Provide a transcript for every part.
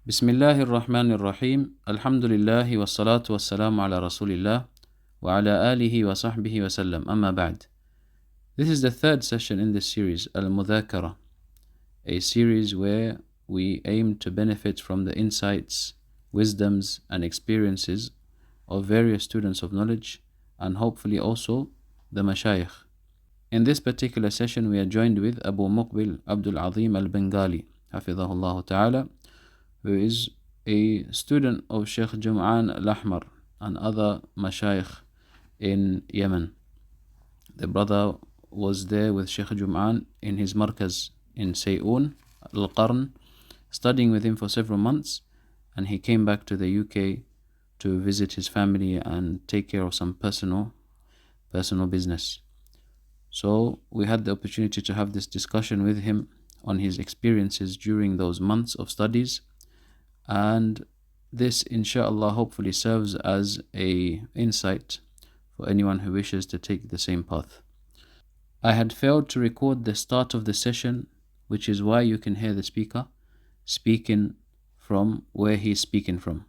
بسم الله الرحمن الرحيم الحمد لله والصلاة والسلام على رسول الله وعلى آله وصحبه وسلم أما بعد. This is the third session in this series, Al-Mudhākarah, a series where we aim to benefit from the insights, wisdoms and experiences of various students of knowledge and hopefully also the mashayikh. In this particular session we are joined with Abu Muqbil AbdulAdhim Al-Bengali, ḥafidhahullāh ta'ala, who is a student of Sheikh Jum'ān Lahmar and other mashayikh in Yemen. The brother was there with Sheikh Jum'ān in his markaz in Say'un, Al-Qarn, studying with him for several months, and he came back to the UK to visit his family and take care of some personal business. So we had the opportunity to have this discussion with him on his experiences during those months of studies, and this inshallah hopefully serves as a insight for anyone who wishes to take the same path. I had failed to record the start of the session, which is why you can hear the speaker speaking from where he is speaking from.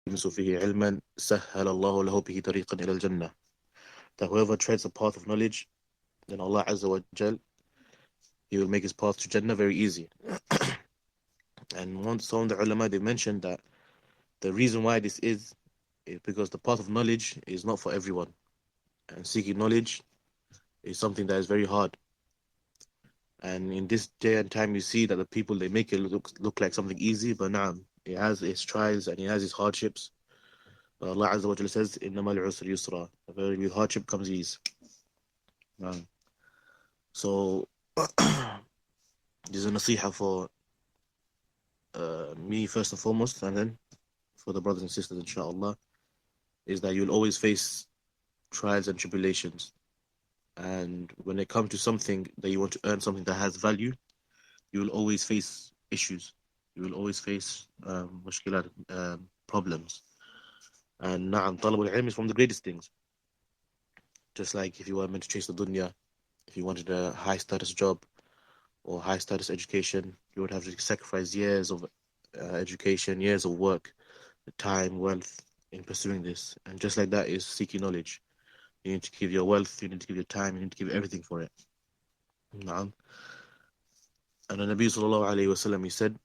فيه علما سهل الله له به طريقا إلى الجنة. That whoever treads the path of knowledge, then Allah Azza wa Jal, He will make his path to Jannah very easy. And some of the ulama, they mentioned that the reason why this is because the path of knowledge is not for everyone. And seeking knowledge is something that is very hard. And in this day and time, you see that the people, they make it look like something easy, but na'am, it has its trials and it has its hardships. But Allah Azza wa Jalla says, إِنَّمَا الْعُسْرِ يُسْرًا. Very with hardship comes ease. So, this is a nasiha for me first and foremost, and then for the brothers and sisters, inshallah, is that you'll always face trials and tribulations. And when it comes to something that you want to earn, something that has value, you will always face issues. You will always face mushkilat, problems. And na'am, talab al-ilm is from the greatest things. Just like if you were meant to chase the dunya, if you wanted a high status job or high status education, you would have to sacrifice years of education, years of work, time, wealth in pursuing this. And just like that is seeking knowledge. You need to give your wealth, you need to give your time, you need to give everything for it. Na'am. And the Nabi sallallahu alayhi wa sallam, he said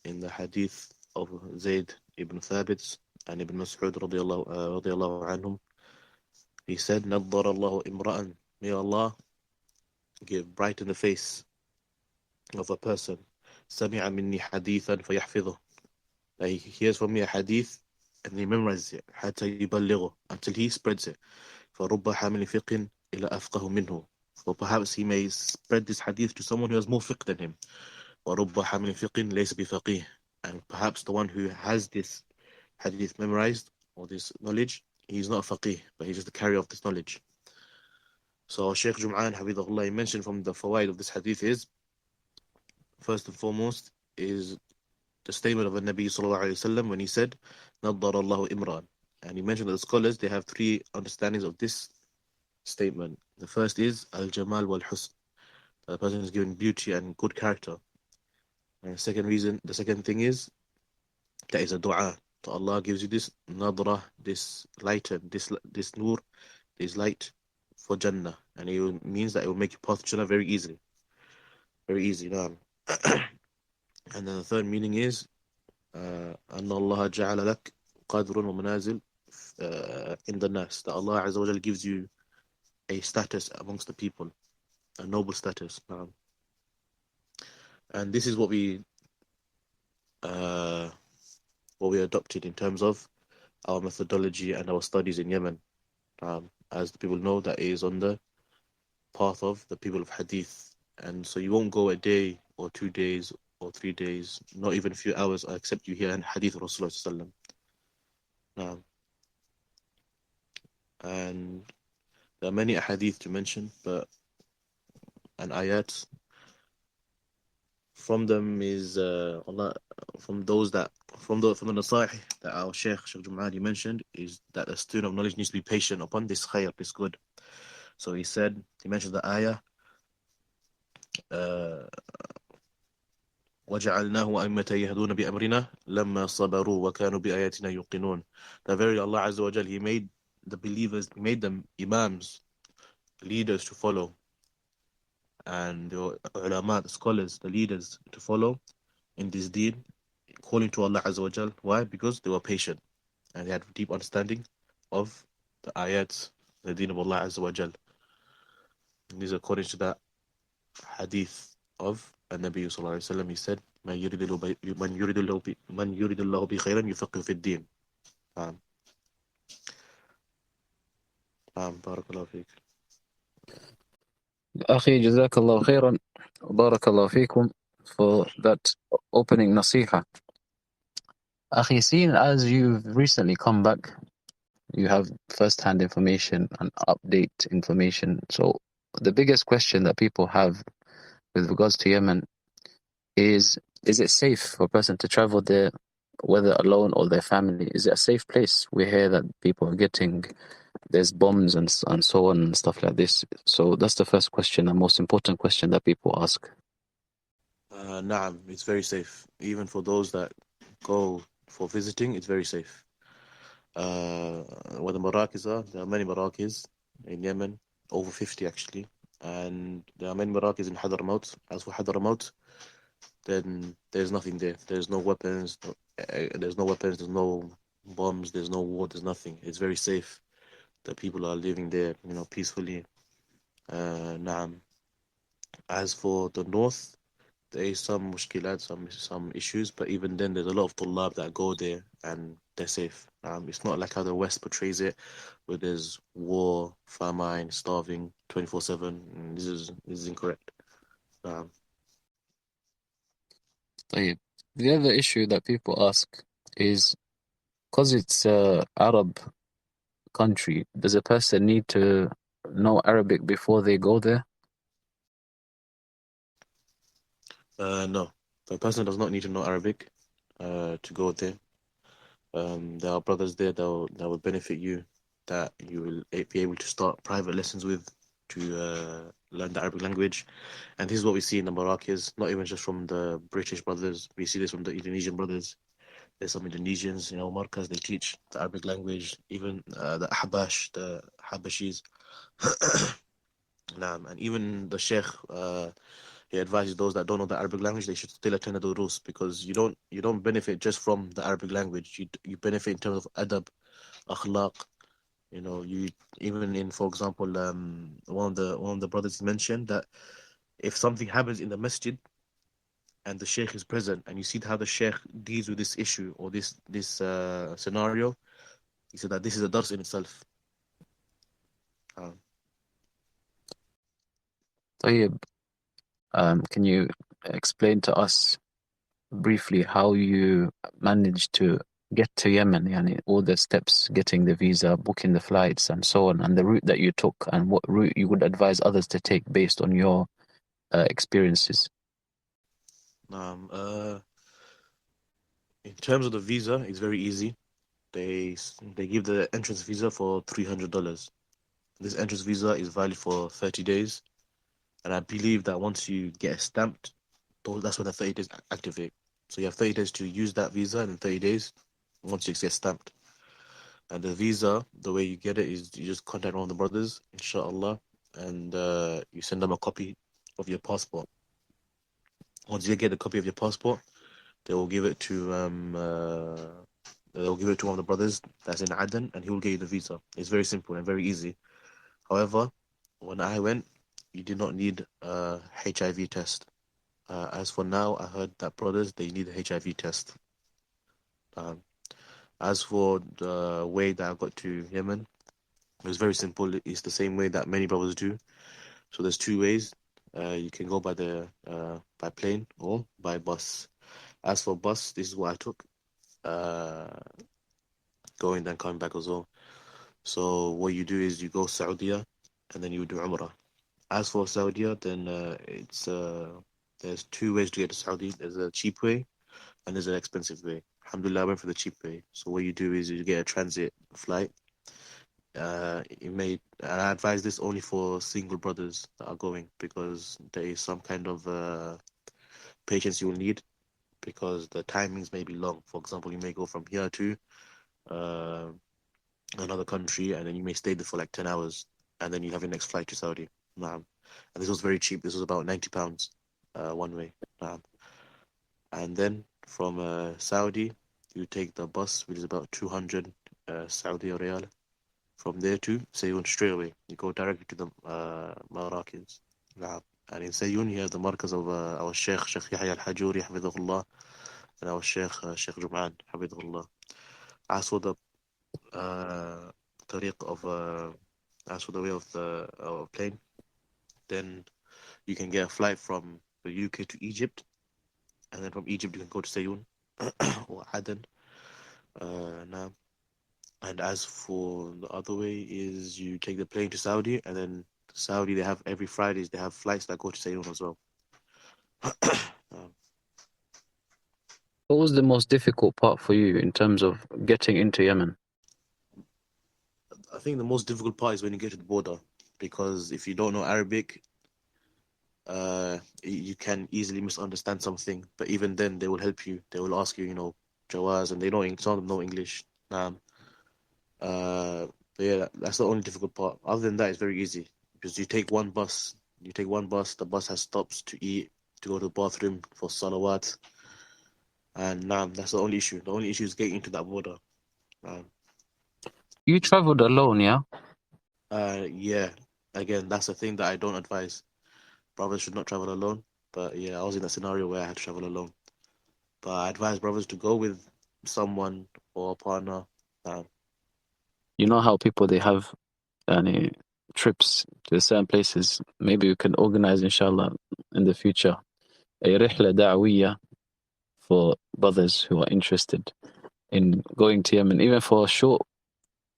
in the hadith of Zayd ibn Thabit and Ibn Mas'ud radiyallahu anhum, he said, نَضَّرَ اللَّهُ إِمْرَأً. May Allah give bright in the face of a person, سَمِعَ مِنِّي حَدِيثًا فَيَحْفِظُهُ. That he hears from me a hadith and he memorizes it, حَتَّى يُبَلِّغُهُ, until he spreads it. فَرُبَّ حَامِلِ فِقٍ إِلَى أَفْقَهُ مِنْهُ. For perhaps he may spread this hadith to someone who has more fiqh than him. وَرُبَّ حَامِلِ فِقٍ لَيْسَ بِفَقِيهٍ. And perhaps the one who has this hadith memorized or this knowledge, he's not a faqih, but he's just the carrier of this knowledge. So Sheikh Jum'ān ḥafidhahullah, he mentioned from the fawaid of this hadith is, first and foremost, is the statement of the Nabi sallallahu alayhi wa sallam when he said, نَضَّرَ اللَّهُ إِمْرَانٍ. And he mentioned that the scholars, they have three understandings of this statement. The first is al-jamal wal-husn. The person is given beauty and good character. And the second thing is that is a dua. So Allah gives you this nadra, this light, this nur, this light for Jannah. And it means that it will make you path to Jannah very easily. Very easy. And then the third meaning is أن الله جعل لك قدر ومنازل in the nas. That Allah Azza wa Jal gives you a status amongst the people, a noble status. And this is what we adopted in terms of our methodology and our studies in Yemen. As the people know, that is on the path of the people of Hadith. And so you won't go a day or 2 days or 3 days, not even a few hours, except you hear an Hadith of Rasulullah sallallahu. And there are many Hadith to mention, but and ayat. From them is Allah, from the nasaih that our Sheikh Jum'ān mentioned, is that a student of knowledge needs to be patient upon this khair, this good. So he mentioned the ayah, وَجَعَلْنَاهُ أَئِمَّةً يَهْدُونَ بِأَمْرِنَا لَمَّا صَبَرُوا وَكَانُوا بِآيَاتِنَا يُوقِنُونَ. That very Allah Azza wa Jal, He made the believers, He made them imams, leaders to follow, and the ulama, the scholars, the leaders to follow in this deen, calling to Allah Azza wa Jal. Why? Because they were patient and they had deep understanding of the ayats, the deen of Allah Azza wa Jal. And this is according to that hadith of An-Nabi Sallallahu Alaihi Wasallam. He said, من يريد الله بخيرا يفقه في الدين. بارك الله فيك. أخي جزاك الله خيرا وبارك الله فيكم for that opening nasiha. Akhi, seeing as you've recently come back, you have first-hand information and update information. So the biggest question that people have with regards to Yemen is it safe for a person to travel there, whether alone or their family? Is it a safe place? We hear that people are there's bombs and so on and stuff like this. So that's the first question, the most important question that people ask. Naam, it's very safe. Even for those that go for visiting, it's very safe. Where the Marakis are, there are many Marakis in Yemen, over 50 actually. And there are many Marakis in Hadramaut. As for Hadramaut, then there's nothing there. There's no weapons, there's no bombs, there's no war, there's nothing. It's very safe. The people are living there, peacefully. Naam. As for the north, there is some mushkilat, some issues, but even then, there's a lot of tullab that go there and they're safe. It's not like how the West portrays it, where there's war, famine, starving, 24/7. This is incorrect. طيب. The other issue that people ask is, because it's a Arab country, does a person need to know Arabic before they go there? No, the person does not need to know Arabic to go there. There are brothers there that will benefit you, that you will be able to start private lessons with to learn the Arabic language. And this is what we see in the Marakkis, not even just from the British brothers. We see this from the Indonesian brothers. There's some Indonesians, Markas, they teach the Arabic language, even the Habashis. And even the Sheikh, he advises those that don't know the Arabic language, they should still attend the durus, because you don't benefit just from the Arabic language. You benefit in terms of adab, akhlaq. You even in, for example, one of the brothers mentioned that if something happens in the masjid and the sheikh is present, and you see how the sheikh deals with this issue or this scenario, he said that this is a dars in itself. طيب. Can you explain to us briefly how you managed to get to Yemen, yani all the steps, getting the visa, booking the flights and so on, and the route that you took, and what route you would advise others to take based on your experiences? In terms of the visa, it's very easy. They give the entrance visa for $300. This entrance visa is valid for 30 days. And I believe that once you get it stamped, that's when the 30 days activate. So you have 30 days to use that visa, and in 30 days, once you get stamped. And the visa, the way you get it is you just contact one of the brothers, inshallah, and you send them a copy of your passport. Once you get a copy of your passport, they will give it to they'll give it to one of the brothers that's in Aden, and he will get you the visa. It's very simple and very easy. However, when I went, you did not need a HIV test. As for now, I heard that brothers, they need a HIV test. As for the way that I got to Yemen, it was very simple. It's the same way that many brothers do. So there's two ways. You can go by plane or by bus. As for bus, this is what I took. Going and coming back as well. So what you do is you go Saudi and then you do Umrah. As for Saudi, then there's two ways to get to Saudi. There's a cheap way and there's an expensive way. Alhamdulillah, I went for the cheap way. So what you do is you get a transit flight. I advise this only for single brothers that are going, because there is some kind of patience you will need. because the timings may be long. For example, you may go from here to uh, another country, and then you may stay there for like 10 hours, and then you have your next flight to Saudi. Naam. And this was very cheap. This was about £90 one way. Naam. And then from Saudi, you take the bus, which is about 200 Saudi Riyal. From there to Sayyun straight away. You go directly to the Marakis. Naam. And in Sayyun, you have the markaz of our Sheikh Yahya Al-Hajuri, ḥafidhahullāh, and our Sheikh Jum'ān, ḥafidhahullah. As for the طريق of as for the way of the plane, then you can get a flight from the UK to Egypt, and then from Egypt you can go to Sayyun or Aden. Now, and as for the other way is you take the plane to Saudi, and then Saudi they have every Fridays they have flights that go to Sayyun as well. What was the most difficult part for you in terms of getting into Yemen? I think the most difficult part is when you get to the border, because if you don't know Arabic, you can easily misunderstand something. But even then, they will help you. They will ask you, Jawaz, and they know some of them know English. But yeah, that's the only difficult part. Other than that, it's very easy because you take one bus. The bus has stops to eat, to go to the bathroom for salawat, and that's the only issue. The only issue is getting into that border. You traveled alone, yeah? Yeah. Again, that's the thing that I don't advise. Brothers should not travel alone. But yeah, I was in a scenario where I had to travel alone. But I advise brothers to go with someone or a partner. You know how people, they have trips to certain places. Maybe we can organize, inshallah, in the future, a rihla da'wiyah for brothers who are interested in going to Yemen, even for a short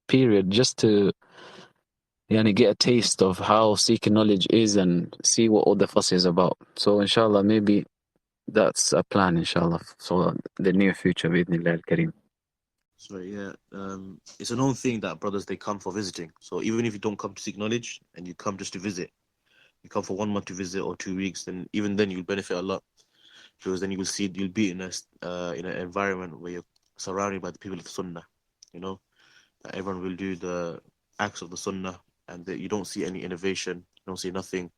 period, just to get a taste of how seeking knowledge is and see what all the fuss is about. So inshallah, maybe that's a plan, inshallah, for the near future, bi'idhnillah al-kareem. So yeah, it's a known thing that brothers, they come for visiting. So even if you don't come to seek knowledge and you come just to visit, you come for 1 month to visit or 2 weeks, then even then you'll benefit a lot, because then you'll be in an environment where you're surrounded by the people of the Sunnah. That everyone will do the acts of the Sunnah, and that you don't see any innovation, you don't see nothing.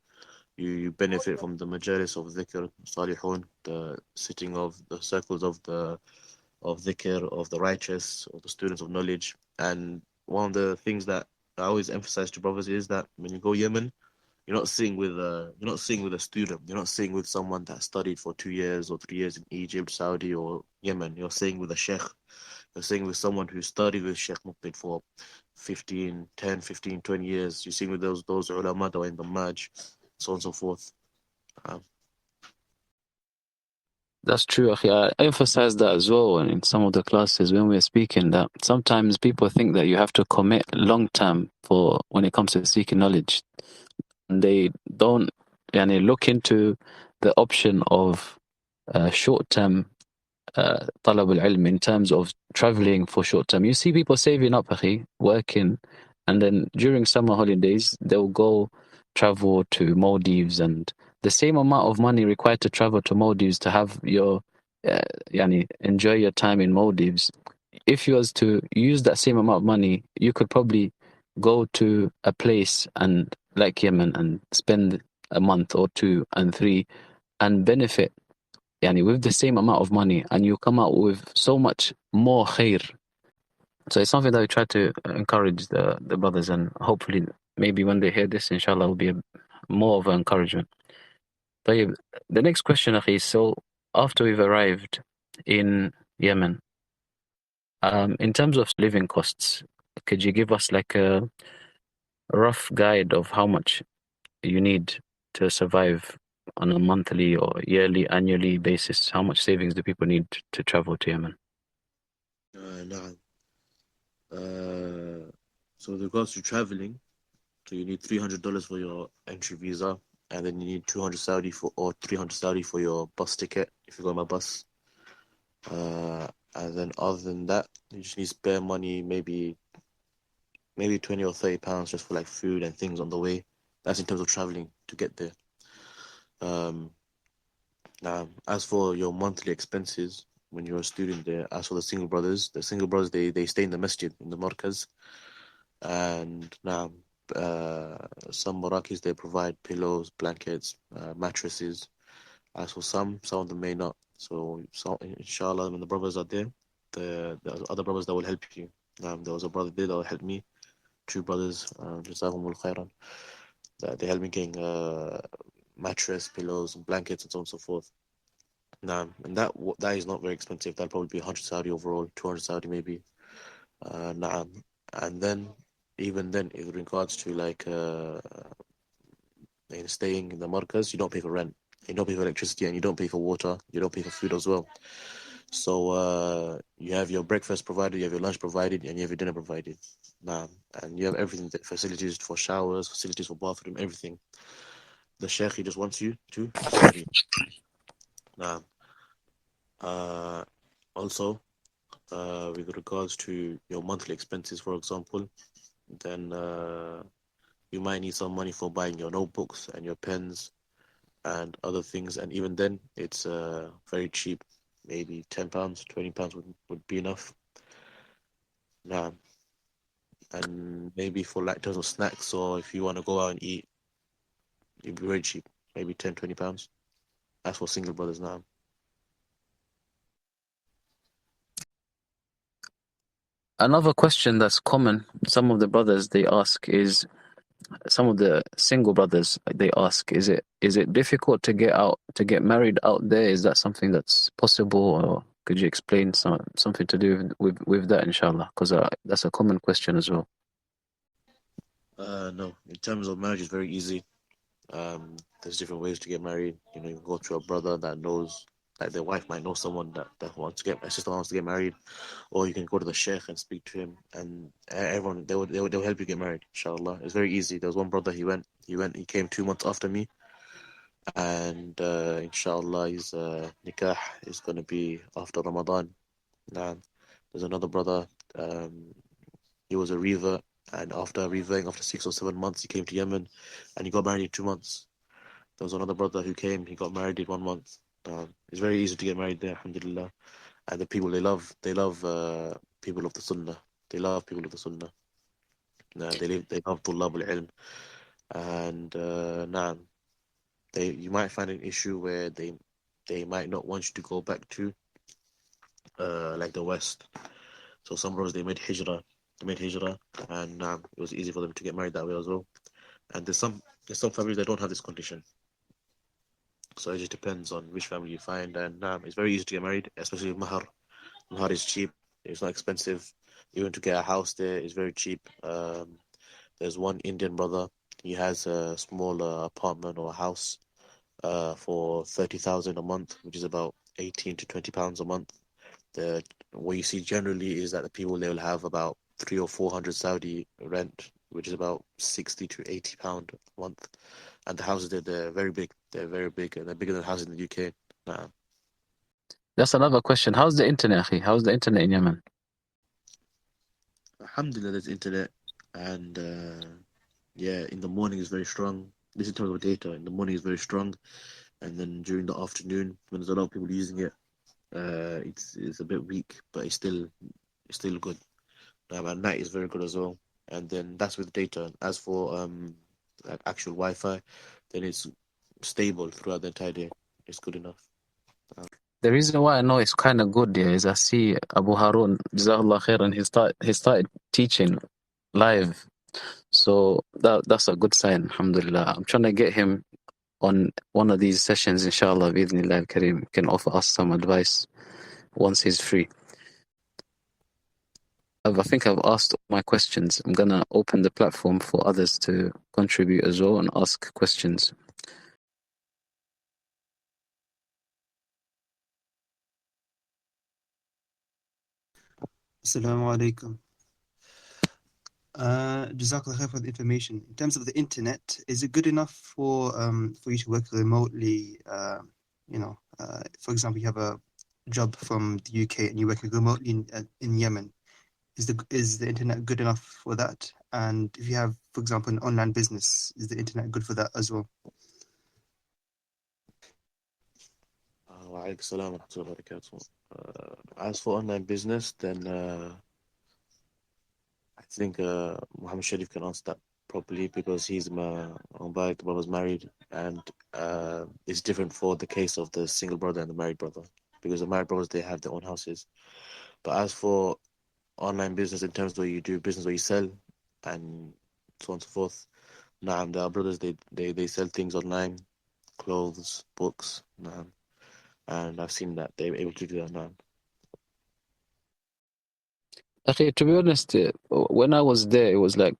You benefit from the majalis of dhikr, salihun, the sitting of the circles of dhikr, of the righteous, of the students of knowledge. And one of the things that I always emphasize to brothers is that when you go Yemen, you're not sitting with a student. You're not sitting with someone that studied for 2 years or 3 years in Egypt, Saudi, or Yemen. You're sitting with a sheikh. You're sitting with someone who studied with Sheikh Muqbil for 15, 10, 15, 20 years. You're sitting with those ulama that were in the Maj, so on and so forth. That's true, akhi. I emphasize that as well in some of the classes when we're speaking, that sometimes people think that you have to commit long term for when it comes to seeking knowledge. And they don't look into the option of short term talab al-ilm, in terms of traveling for short term. You see people saving up, akhi, working, and then during summer holidays they'll go travel to Maldives, and the same amount of money required to travel to Maldives to have your enjoy your time in Maldives. If you was to use that same amount of money, you could probably go to a place and like Yemen and spend a month or 2 and 3 and benefit with the same amount of money, and you come out with so much more khair. So it's something that we try to encourage the brothers, and hopefully maybe when they hear this, inshallah, will be more of an encouragement. طيب, the next question, akhi, so after we've arrived in Yemen, in terms of living costs, could you give us like a rough guide of how much you need to survive on a monthly or yearly, annually basis? How much savings do people need to travel to Yemen? نعم. So with regards to traveling, so you need $300 for your entry visa, and then you need 200 Saudi or 300 Saudi for your bus ticket if you go on a bus. And then other than that, you just need spare money, maybe 20 or 30 pounds just for like food and things on the way. That's in terms of traveling to get there. As for your monthly expenses, when you're a student there, as for the single brothers they stay in the masjid, in the markaz, and some Marakis they provide pillows, blankets, mattresses. As for some of them may not. So, inshallah, when the brothers are there, the other brothers that will help you. There was a brother there that will help me. Two brothers, Jazakumul khairan, that they helped me getting mattress, pillows, blankets, and so on and so forth. And that is not very expensive. That'll probably be 100 Saudi overall, 200 Saudi maybe. Naam. And then, even then, in regards to like staying in the markaz, you don't pay for rent, you don't pay for electricity, and you don't pay for water, you don't pay for food as well. So you have your breakfast provided, you have your lunch provided, and you have your dinner provided. And you have everything, facilities for showers, facilities for bathroom, everything. The sheikh, he just wants you to study. Naam. Uh, Also, with regards to your monthly expenses, for example, then you might need some money for buying your notebooks and your pens and other things. And even then, it's very cheap. Maybe £10, £20 would be enough. Nah. And maybe for like terms of snacks, or if you want to go out and eat, it'd be very cheap. Maybe £10, £20. That's for single brothers now. Another question that's common, some of the brothers they ask is, some of the single brothers they ask, is it difficult to get married out there? Is that something that's possible, or could you explain something to do with that, inshallah? Because that's a common question as well. No, in terms of marriage, it's very easy. There's different ways to get married. You can go to a brother that knows, like their wife might know someone that wants to get, a sister wants to get married, or you can go to the sheikh and speak to him, and everyone they'll help you get married. Inshallah, it's very easy. There was one brother, he came 2 months after me, and inshallah his nikah is going to be after Ramadan. Now, there's another brother. Um, he was a reaver, and after reavering, after 6 or 7 months, he came to Yemen, and he got married in 2 months. There was another brother who came, he got married in 1 month. It's very easy to get married there, alhamdulillah. And the people they love people of the Sunnah. They love people of the Sunnah. They love Tullab al-Ilm. And you might find an issue where they might not want you to go back to like the West. So some brothers they made hijrah, and it was easy for them to get married that way as well. And there's some families that don't have this condition. So it just depends on which family you find, and it's very easy to get married, especially with mahar. Mahar is cheap; it's not expensive. Even to get a house there is very cheap. There's one Indian brother; he has a small apartment or a house for 30,000 a month, which is about 18 to £20 a month. What you see generally is that the people they will have about 300 or 400 Saudi rent, which is about 60 to £80 a month. And the houses they're very big. They're very big, and they're bigger than houses in the UK. Nah. That's another question. How's the internet, akhi? How's the internet in Yemen? Alhamdulillah, there's internet, and yeah, in the morning is very strong. This is in terms of data. In the morning is very strong, and then during the afternoon, when there's a lot of people using it, it's a bit weak, but it's still good. At night is very good as well, and then that's with data. As for like actual Wi-Fi, then it's stable throughout the entire day. It's good enough. The reason why I know it's kind of good, yeah, is I see Abu Harun, Jazakallah khairan, he started teaching live. So that's a good sign, alhamdulillah. I'm trying to get him on one of these sessions, inshallah, bi'idhnillah al-kareem. He can offer us some advice once he's free. I think I've asked all my questions. I'm going to open the platform for others to contribute as well and ask questions. Assalamu alaikum. Jazakallah khair for the information. In terms of the internet, is it good enough for you to work remotely? For example, you have a job from the UK and you're working remotely in Yemen. Is the internet good enough for that? And if you have, for example, an online business, is the internet good for that as well? Alaikum salam wa rahmatullahi wa barakatuh. As for online business, then I think Muhammad Sharif can answer that properly because he's my unbiased brother's married, and it's different for the case of the single brother and the married brother because the married brothers they have their own houses. But as for online business in terms where you do business where you sell and so on and so forth, nah, there are brothers they sell things online, clothes, books, nah, and I've seen that they're able to do that now. Okay, to be honest, when I was there, it was like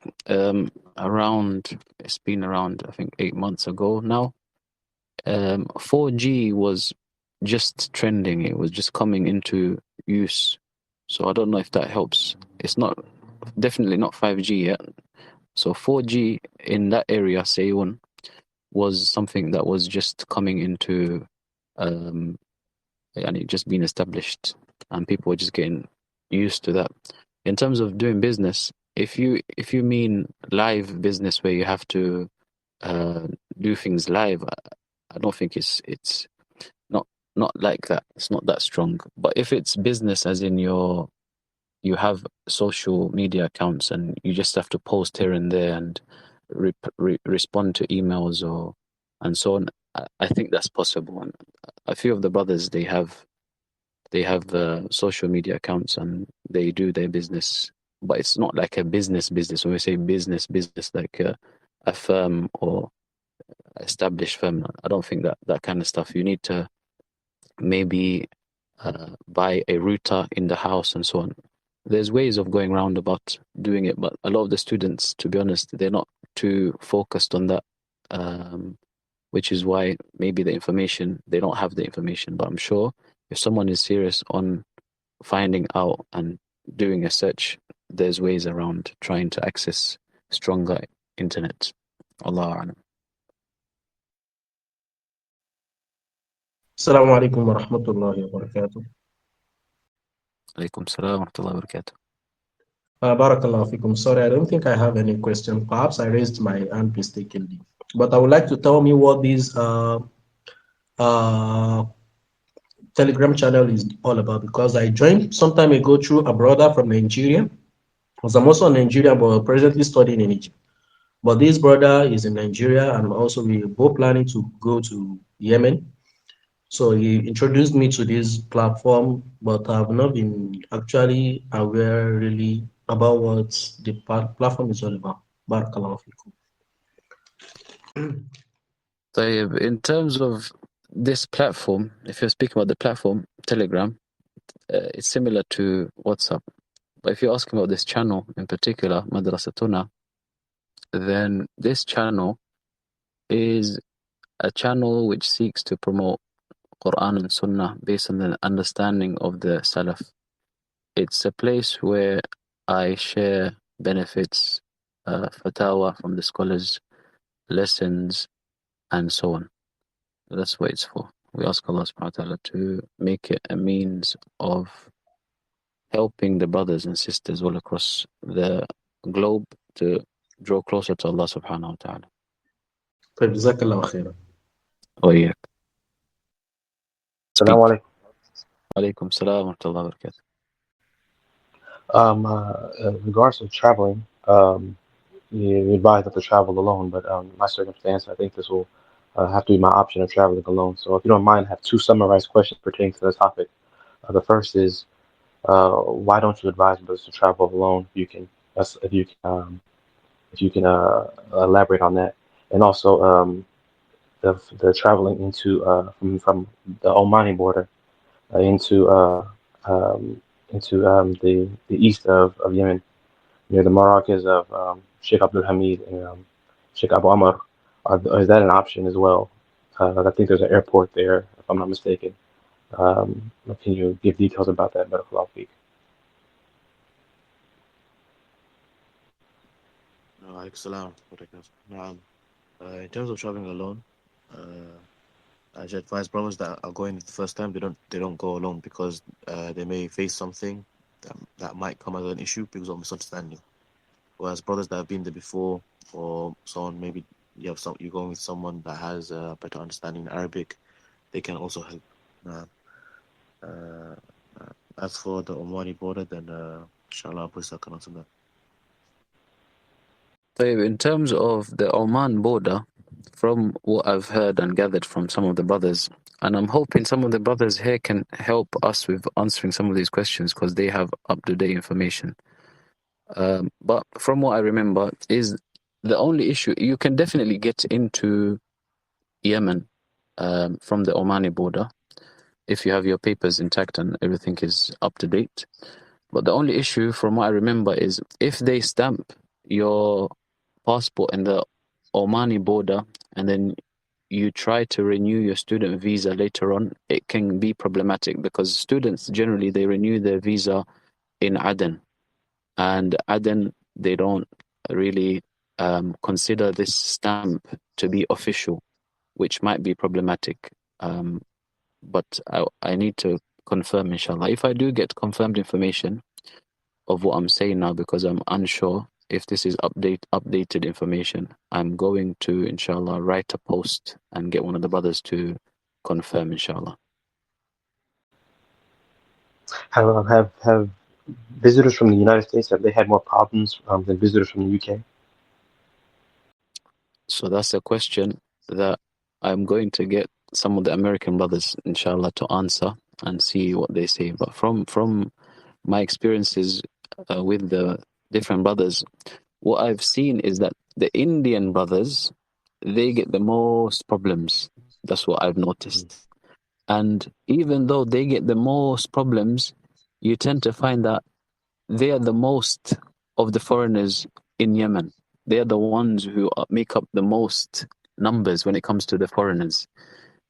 around, it's been around, I think 8 months ago now. 4G was just trending, it was just coming into use. So I don't know if that helps. It's not, definitely not 5G yet. So 4G in that area, Seyun, was something that was just coming into, and it just being established, and people were just getting used to that. In terms of doing business, if you mean live business where you have to do things live, I don't think it's not like that. It's not that strong. But if it's business, as in you have social media accounts and you just have to post here and there and respond to emails or and so on, I think that's possible. And a few of the brothers they have social media accounts and they do their business, but it's not like a business. When we say business, like a firm or established firm, I don't think that kind of stuff. You need to maybe buy a router in the house and so on. There's ways of going around about doing it, but a lot of the students, to be honest, they're not too focused on that, which is why maybe they don't have the information. But I'm sure if someone is serious on finding out and doing a search, there's ways around trying to access stronger internet. Allah A'lam. Assalamu alaikum wa rahmatullahi wa barakatuh. Alaikum salam wa rahmatullahi wa barakatuh. Barakallahu fikum. Sorry, I don't think I have any question. Perhaps I raised my hand mistakenly. But I would like to tell me what this Telegram channel is all about, because I joined some time ago through a brother from Nigeria. Because I'm also in Nigeria, but presently studying in Egypt. But this brother is in Nigeria, and also we're both planning to go to Yemen. So he introduced me to this platform, but I've not been actually aware really about what the platform is all about. Barakallahu fikum. In terms of this platform, if you're speaking about the platform, Telegram, it's similar to WhatsApp. But if you're asking about this channel in particular, Madrasatuna, then this channel is a channel which seeks to promote Quran and Sunnah based on the understanding of the Salaf. It's a place where I share benefits, fatwa from the scholars, lessons, and so on. That's what it's for. We ask Allah subhanahu wa ta'ala to make it a means of helping the brothers and sisters all across the globe to draw closer to Allah subhanahu wa ta'ala. طيب جزاك الله خيرا. وإياك. Assalamu alaikum. Alaikum salam wa rahmatullahi wa barakatuh. In regards to traveling, you advise not to travel alone, but my circumstance, I think this will have to be my option of traveling alone. So if you don't mind, I have two summarized questions pertaining to the topic. The first is, why don't you advise others to travel alone? If you can elaborate on that, and also the traveling from the Omani border into the east of Yemen, near the Marakas of Sheikh Abdulhamid and Sheikh Abu Amr. Is that an option as well? I think there's an airport there, if I'm not mistaken. Can you give details about that? Barakallahu feek. Alaikum salam wa rahmatullahi. In terms of traveling alone, I should advise brothers that are going the first time they don't go alone because they may face something that might come as an issue because of misunderstanding. Whereas brothers that have been there before, or someone maybe you're going with someone that has a better understanding in Arabic, they can also help. As for the Omani border, then inshallah, Abu Isa can answer that. In terms of the Oman border, from what I've heard and gathered from some of the brothers, and I'm hoping some of the brothers here can help us with answering some of these questions because they have up-to-date information. But from what I remember, is the only issue, you can definitely get into Yemen from the Omani border if you have your papers intact and everything is up to date. But the only issue, from what I remember, is if they stamp your passport in the Omani border and then you try to renew your student visa later on, it can be problematic because students generally they renew their visa in Aden, and Aden they don't really consider this stamp to be official, which might be problematic. But I need to confirm, inshallah. If I do get confirmed information of what I'm saying now, because I'm unsure if this is updated information, I'm going to, inshallah, write a post and get one of the brothers to confirm, inshallah. Have visitors from the United States, have they had more problems than visitors from the UK? So that's a question that I'm going to get some of the American brothers, inshallah, to answer and see what they say. But from my experiences with the different brothers, what I've seen is that the Indian brothers, they get the most problems. That's what I've noticed. And even though they get the most problems, you tend to find that they are the most of the foreigners in Yemen. They are the ones who make up the most numbers when it comes to the foreigners.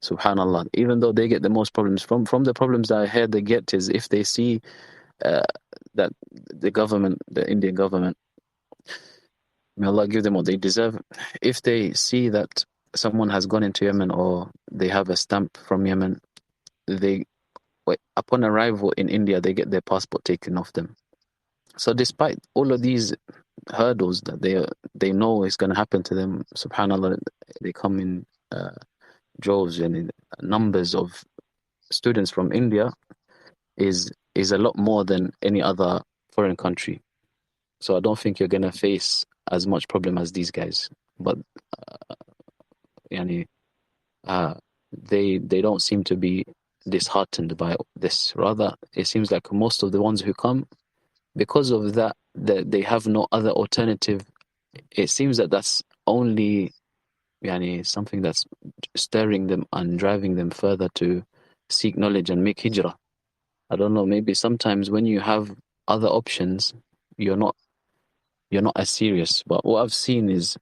Subhanallah. Even though they get the most problems, from the problems that I heard they get is if they see that the government, the Indian government, may Allah give them what they deserve, if they see that someone has gone into Yemen or they have a stamp from Yemen, upon arrival in India, they get their passport taken off them. So despite all of these hurdles that they know is going to happen to them, subhanallah, they come in droves and in numbers of students from India is a lot more than any other foreign country. So I don't think you're going to face as much problem as these guys. But they don't seem to be disheartened by this. Rather, it seems like most of the ones who come, because of that they have no other alternative. It seems that that's only something that's stirring them and driving them further to seek knowledge and make hijrah. I don't know, maybe sometimes when you have other options, you're not as serious. But what I've seen is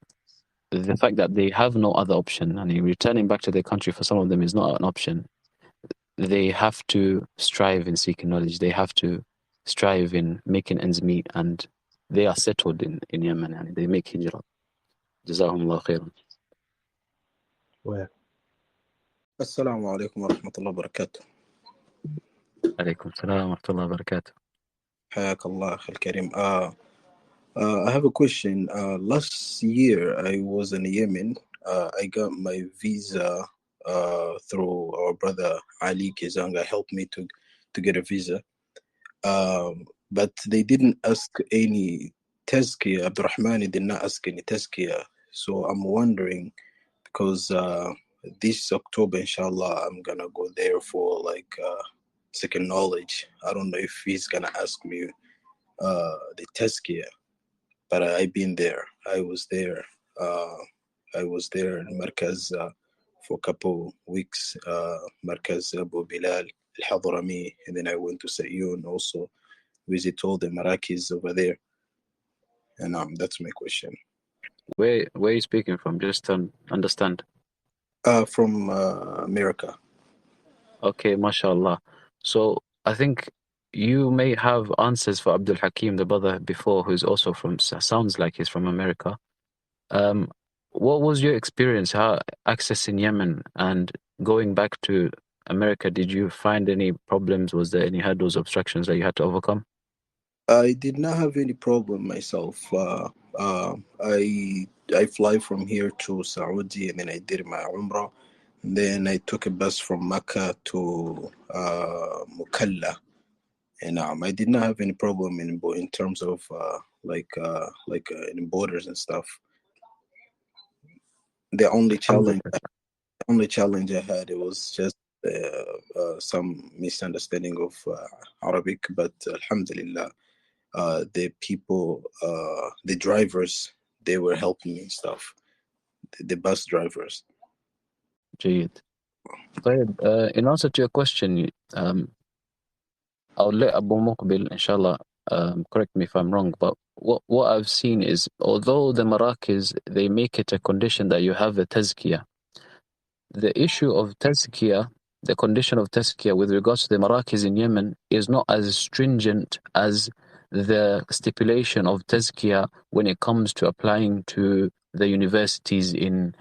the fact that they have no other option, and returning back to their country for some of them is not an option. They have to strive in seeking knowledge. They have to strive in making ends meet, and they are settled in Yemen, and they make hijrah. Jazakumullah khairan. Well, Assalamu alaikum wa rahmatullahi wa barakatuh. Alaikum salam wa rahmatullahi wa barakatuh. حياك الله أخي الكريم. I have a question. Last year I was in Yemen. I got my visa through our brother Ali Kizanga helped me to get a visa. But they didn't ask any tazkiyah. Abdurrahman did not ask any tazkiyah. So I'm wondering, because this October, inshallah, I'm gonna go there for like second knowledge. I don't know if he's gonna ask me the tazkiyah, but I've been there. I was there in Markaz for a couple weeks. Markaz Abu Bilal Al-Hadrami, and then I went to Sayyun also, visit all the Marakis over there. And that's my question. Where are you speaking from? Just to understand. From America. Okay, mashallah. So I think you may have answers for Abdul Hakim, the brother before, who's also sounds like he's from America. What was your experience, how accessing Yemen and going back to America? Did you find any problems? Was there any hurdles, obstructions that you had to overcome? I did not have any problem myself. I fly from here to Saudi, and then I did my Umrah. Then I took a bus from Mecca to Mukalla, and I did not have any problem in terms of in borders and stuff. The only challenge I had, it was just some misunderstanding of Arabic, but alhamdulillah, the people, the drivers, they were helping me and stuff. The bus drivers. جيد. طيب, in answer to your question, I'll let Abu Muqbil, inshallah, correct me if I'm wrong, but what I've seen is, although the Marakis, they make it a condition that you have a tazkiyah, the issue of tazkiyah, the condition of tazkiyah with regards to the Marakis in Yemen is not as stringent as the stipulation of tazkiyah when it comes to applying to the universities in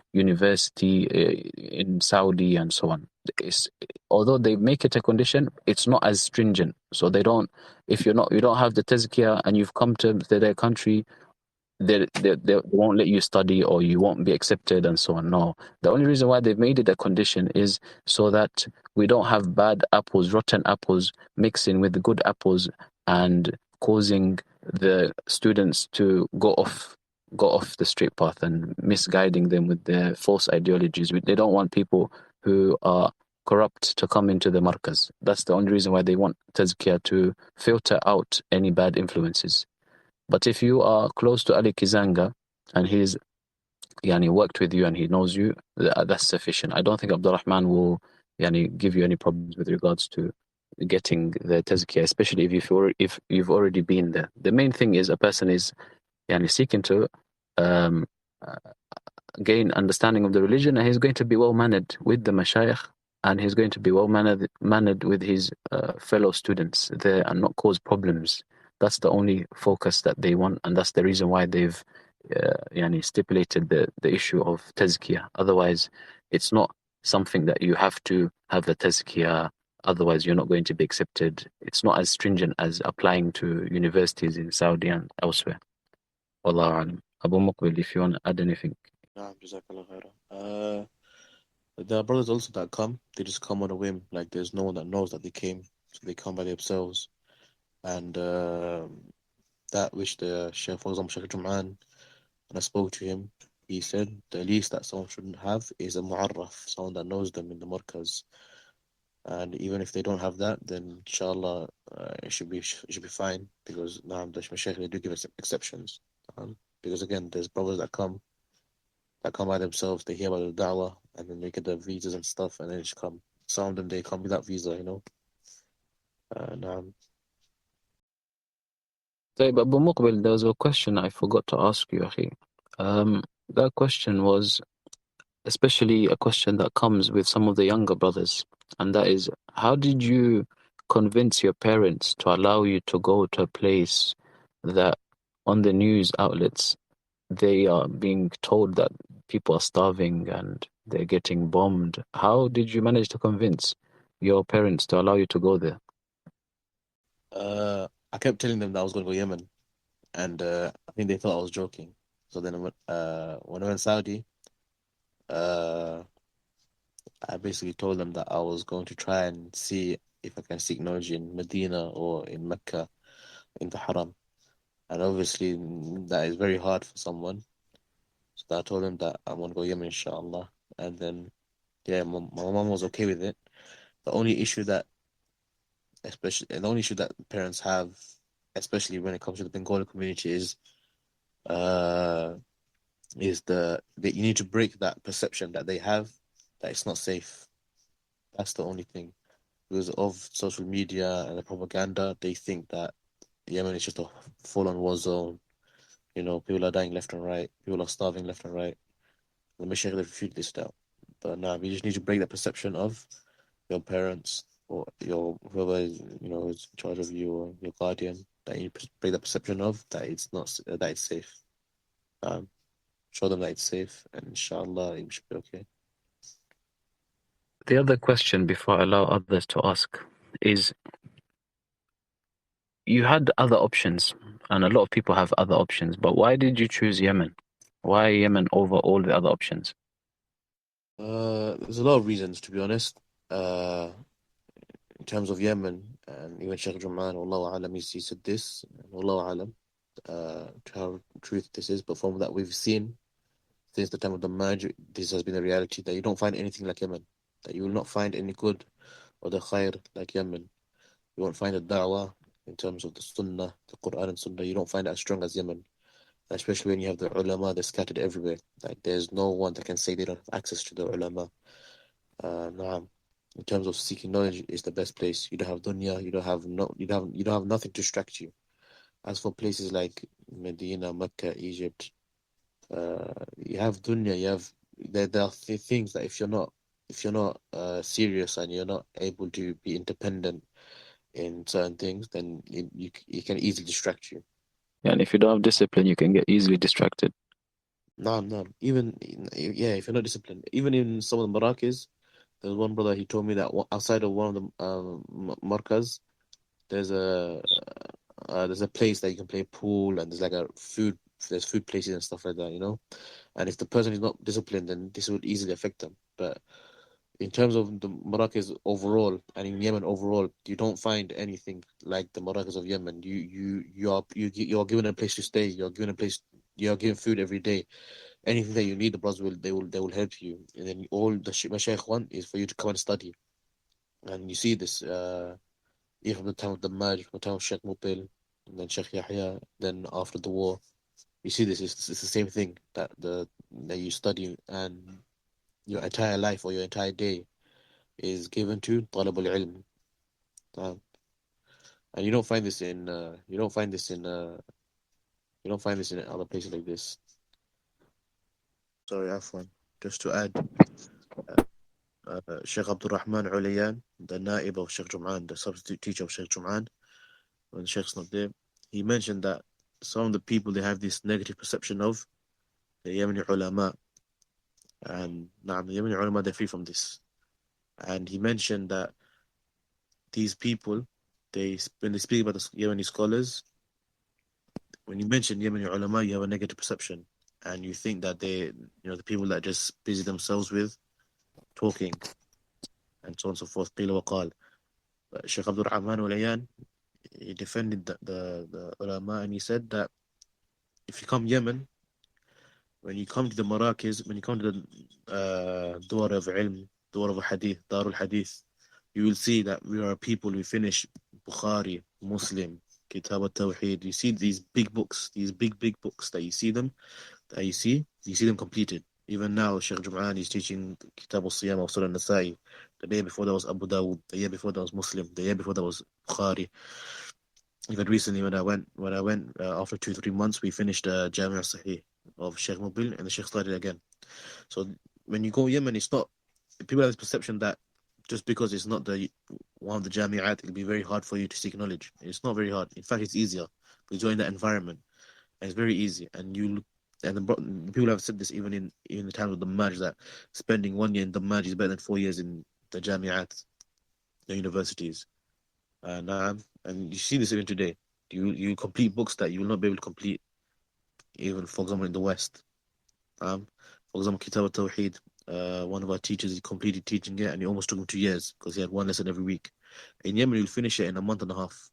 Saudi and so on. Although they make it a condition, it's not as stringent. So they don't, if you don't have the tazkiyah and you've come to their country, they won't let you study, or you won't be accepted and so on. No, the only reason why they've made it a condition is so that we don't have bad apples, rotten apples mixing with the good apples and causing the students to go off the straight path and misguiding them with their false ideologies. They don't want people who are corrupt to come into the markaz. That's the only reason why they want tazkiyah, to filter out any bad influences. But if you are close to Ali Kizanga and he's worked with you and he knows you, that's sufficient. I don't think Abdurrahman will give you any problems with regards to getting the tazkiyah, especially if you've already been there. The main thing is a person is seeking to gain understanding of the religion, and he's going to be well mannered with the mashayikh, and he's going to be well mannered with his fellow students there and not cause problems. That's the only focus that they want, and that's the reason why they've stipulated the issue of tazkiyah. Otherwise, it's not something that you have to have the tazkiyah, otherwise you're not going to be accepted. It's not as stringent as applying to universities in Saudi and elsewhere. Wallahu alam. Abu Muqbil, if you want to add anything. Jazakallah khairan. There are brothers also that come, they just come on a whim, like there's no one that knows that they came, so they come by themselves. And that which the Sheikh, for example, Sheikh Jum'ān, when I spoke to him, he said the least that someone shouldn't have is a mu'arraf, someone that knows them in the markaz. And even if they don't have that, then inshallah it should be fine, because the Mashaykh, they do give us exceptions. Because again, there's brothers that come by themselves, they hear about the da'wah, and then they get their visas and stuff, and then just come. Some of them, they come without visa, So, Abu Muqbil, there was a question I forgot to ask you, Akhi. That question was especially a question that comes with some of the younger brothers, and that is, how did you convince your parents to allow you to go to a place that on the news outlets they are being told that people are starving and they're getting bombed? How did you manage to convince your parents to allow you to go there? I kept telling them that I was going to go Yemen, and I think they thought I was joking. So then when I went Saudi, I basically told them that I was going to try and see if I can seek knowledge in Medina or in Mecca, in the Haram. And obviously that is very hard for someone. So I told them that I'm going to go Yemen, inshallah. And then, my mom was okay with it. The only issue that parents have, especially when it comes to the Bengali community, is that you need to break that perception that they have that it's not safe. That's the only thing. Because of social media and the propaganda, they think that Yemen is just a full-on war zone. People are dying left and right. People are starving left and right. The Mashaykh, refute this out. But now we just need to break that perception of your parents or whoever is in charge of you, or your guardian, that you break that perception of that it's not, that it's safe. Show them that it's safe, and inshallah it should be okay. The other question, before I allow others to ask, is, you had other options, and a lot of people have other options, but why did you choose Yemen? Why Yemen over all the other options? There's a lot of reasons, to be honest. In terms of Yemen, and even Sheikh Jum'ān, Wallahu Alam, he said this, Wallahu Alam, to how truth this is, but from that we've seen since the time of the merge, this has been a reality that you don't find anything like Yemen, that you will not find any good or the khair like Yemen. You won't find a da'wah in terms of the Sunnah, the Quran and Sunnah. You don't find it as strong as Yemen, especially when you have the ulama, they're scattered everywhere. Like there's no one that can say they don't have access to the ulama. Naam. In terms of seeking knowledge, is the best place. You don't have dunya, you don't have nothing to distract you. As for places like Medina, Mecca, Egypt, you have dunya, there are things that if you're not serious and you're not able to be independent in certain things, then it can easily distract you. And if you don't have discipline, you can get easily distracted. No. Even if you're not disciplined, even in some of the Marakis, there's one brother, he told me that outside of one of the markas, there's a place that you can play pool, and there's food places and stuff like that, you know. And if the person is not disciplined, then this would easily affect them. But in terms of the Maracas overall and in Yemen overall, you don't find anything like the Maracas of Yemen. You're given a place to stay. You're given food every day. Anything that you need, the brothers will help you. And then all the Mashaykh want is for you to come and study. And you see this even from the time of the Maj, from the time of Sheikh Muqbil, and then Sheikh Yahya, then after the war. You see this, it's the same thing that you study, and your entire life or your entire day is given to talab al-ilm. And you don't find this in other places like this. Sorry, Afwan. Just to add, Sheikh Abdul-Rahman Ulayan, the Naib of Sheikh Jum'ān, the substitute teacher of Sheikh Jum'ān, when Sheikh's not there, he mentioned that some of the people, they have this negative perception of the Yemeni ulama, and the Yemeni ulama, they're free from this. And he mentioned that these people, when they speak about the Yemeni scholars, when you mention Yemeni ulama, you have a negative perception, and you think that the people that just busy themselves with talking and so on and so forth. قيل وقال. But Sheikh Abdul Rahman Ulayan, he defended the ulama, and he said that if you come Yemen, when you come to the Marrakez, when you come to the Dawar of Ilm, Dawar of Hadith, Darul Hadith, you will see that we are people who finish Bukhari, Muslim, Kitab al-Tawheed. You see these big books, these big books that you see them completed. Even now, Sheikh Jum'ān is teaching Kitab al-Siyam of Surah Nasa'i. The day before that was Abu Dawud. The year before that was Muslim. The year before that was Bukhari. Even recently, when I went after 2-3 months, we finished Jami' al-Sahih of Sheikh Muqbil, and the Sheikh started again. So when you go Yemen, it's not, people have this perception that just because it's not one of the Jami'at, it'll be very hard for you to seek knowledge. It's not very hard. In fact, it's easier because you're in that environment, and it's very easy. And the people have said this even in the times of the Maj, that spending 1 year in the Maj is better than 4 years in the Jami'at, the universities. And you see this even today. You complete books that you will not be able to complete, even for example in the West. For example, Kitab al-Tawheed, one of our teachers, he completed teaching it, and it almost took him 2 years because he had one lesson every week. In Yemen, you'll finish it in a month and a half,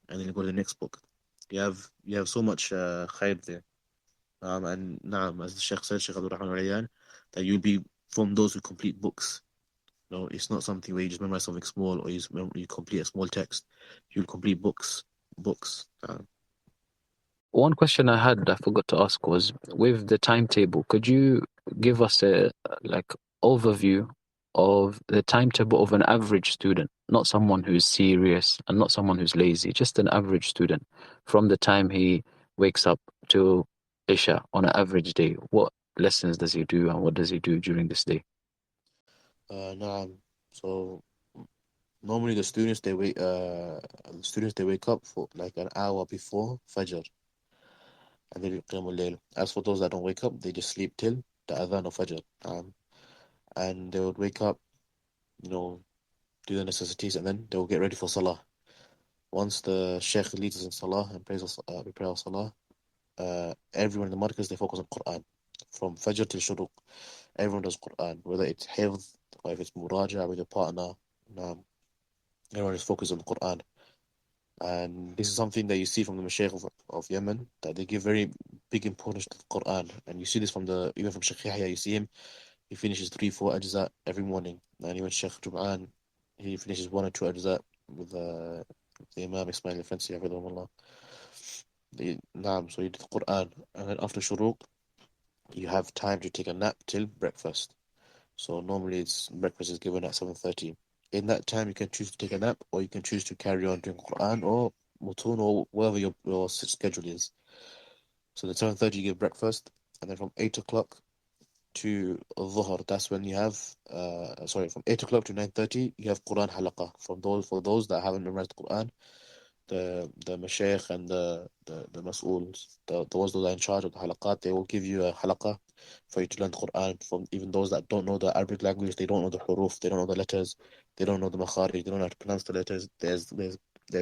and then you go to the next book. You have so much khair there. And as the Sheikh said, Sheikh Abdul Rahman Al-Ayyan, that you'll be from those who complete books. No, it's not something where you just memorize something small or you complete a small text. You'll complete books. One question I had I forgot to ask was, with the timetable, could you give us a overview of the timetable of an average student, not someone who's serious and not someone who's lazy, just an average student, from the time he wakes up to Isha on an average day? What lessons does he do and what does he do during this day? So normally the students they wake up for like an hour before Fajr, and they do Qiyam al-Layl. As for those that don't wake up, they just sleep till the Adhan of Fajr. And they would wake up, do the necessities, and then they will get ready for Salah. Once the Sheikh leads us in Salah and we pray our Salah, everyone in the markaz, they focus on Quran from Fajr till Shuruq. everyone does Quran, whether it's hifdh or if it's muraja with your partner. Everyone is focused on the Quran. And this is something that you see from the Mashaykh of Yemen, that they give very big importance to the Quran. And you see this even from Sheikh Yahya, you see him, he finishes 3-4 ajza every morning. And even Sheikh Jum'ān, he finishes 1 or 2 ajza with the Imam Ismail al-Fansi, ḥafidhahullāh. So you do the Quran. And then after Shuruq, you have time to take a nap till breakfast. So normally breakfast is given at 7:30. In that time, you can choose to take a nap, or you can choose to carry on doing Quran or mutun or whatever your schedule is. So at 7:30 you give breakfast, and then from 8 o'clock to Dhuhr, that's when you have from 8 o'clock to 9:30 you have Quran halaqa. For those that haven't memorized Quran, the mashayikh and the mas'ools, the ones that are in charge of the halaqat, they will give you a halaqa for you to learn the Quran. From even those that don't know the Arabic language, they don't know the huruf, they don't know the letters, they don't know the makharij, they don't know how to pronounce the letters. There's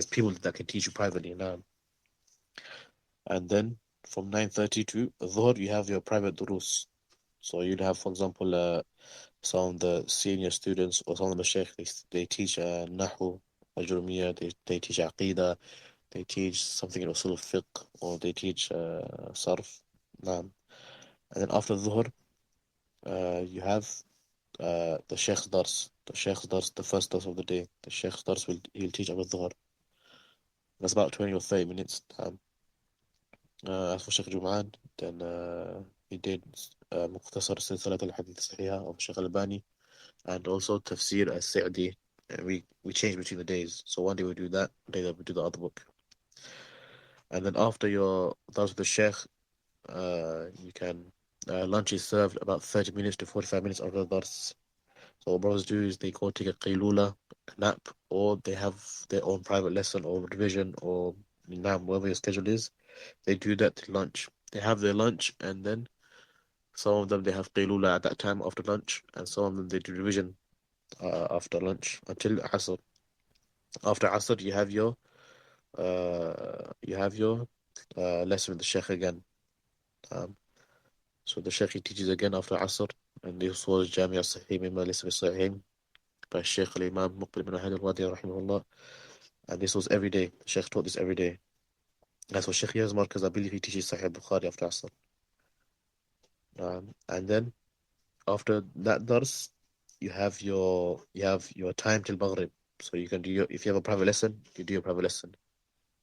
people that can teach you privately now. And then from 9:30 to Dhuhr, you have your private durus. So you'd have, for example, some of the senior students or some of the mashayikh, they teach nahu, ajrumiyah, they teach aqidah, they teach something in usul fiqh, or they teach sarf. And then after Dhuhr, you have the Sheikh's dars. The Sheikh's dars, the first dars of the day. The Sheikh's dars he'll teach after Dhuhr. That's about 20 or 30 minutes. As for Sheikh Jum'ān, then he did Muqtasar Silsilat al-Hadith Sahihah of Sheikh Al-Albani, and also Tafsir al-Sa'di. And we change between the days. So one day we do that, one day we do the other book. And then after your dars with the Sheikh, you can lunch is served about 30 minutes to 45 minutes after the dars. So what brothers do is they go take a qaylula, a nap, or they have their own private lesson or revision or whatever your schedule is. They do that till lunch. They have their lunch, and then some of them they have qaylula at that time after lunch, and some of them they do revision after lunch until Asr. After Asr, you have your lesson with the Sheikh again. So the Sheikh he teaches again after Asr, and this was Jami' al-Sahih mimma laysa bi-sahih by Sheikh Abu Muqbil AbdulAdhim Al-Bengali, and this was every day. The Sheikh taught this every day. That's what Sheikh Yazmar, because I believe he teaches Sahih Bukhari after Asr. And then after that dars, you have your time till Maghrib. So you can do if you have a private lesson, you do your private lesson.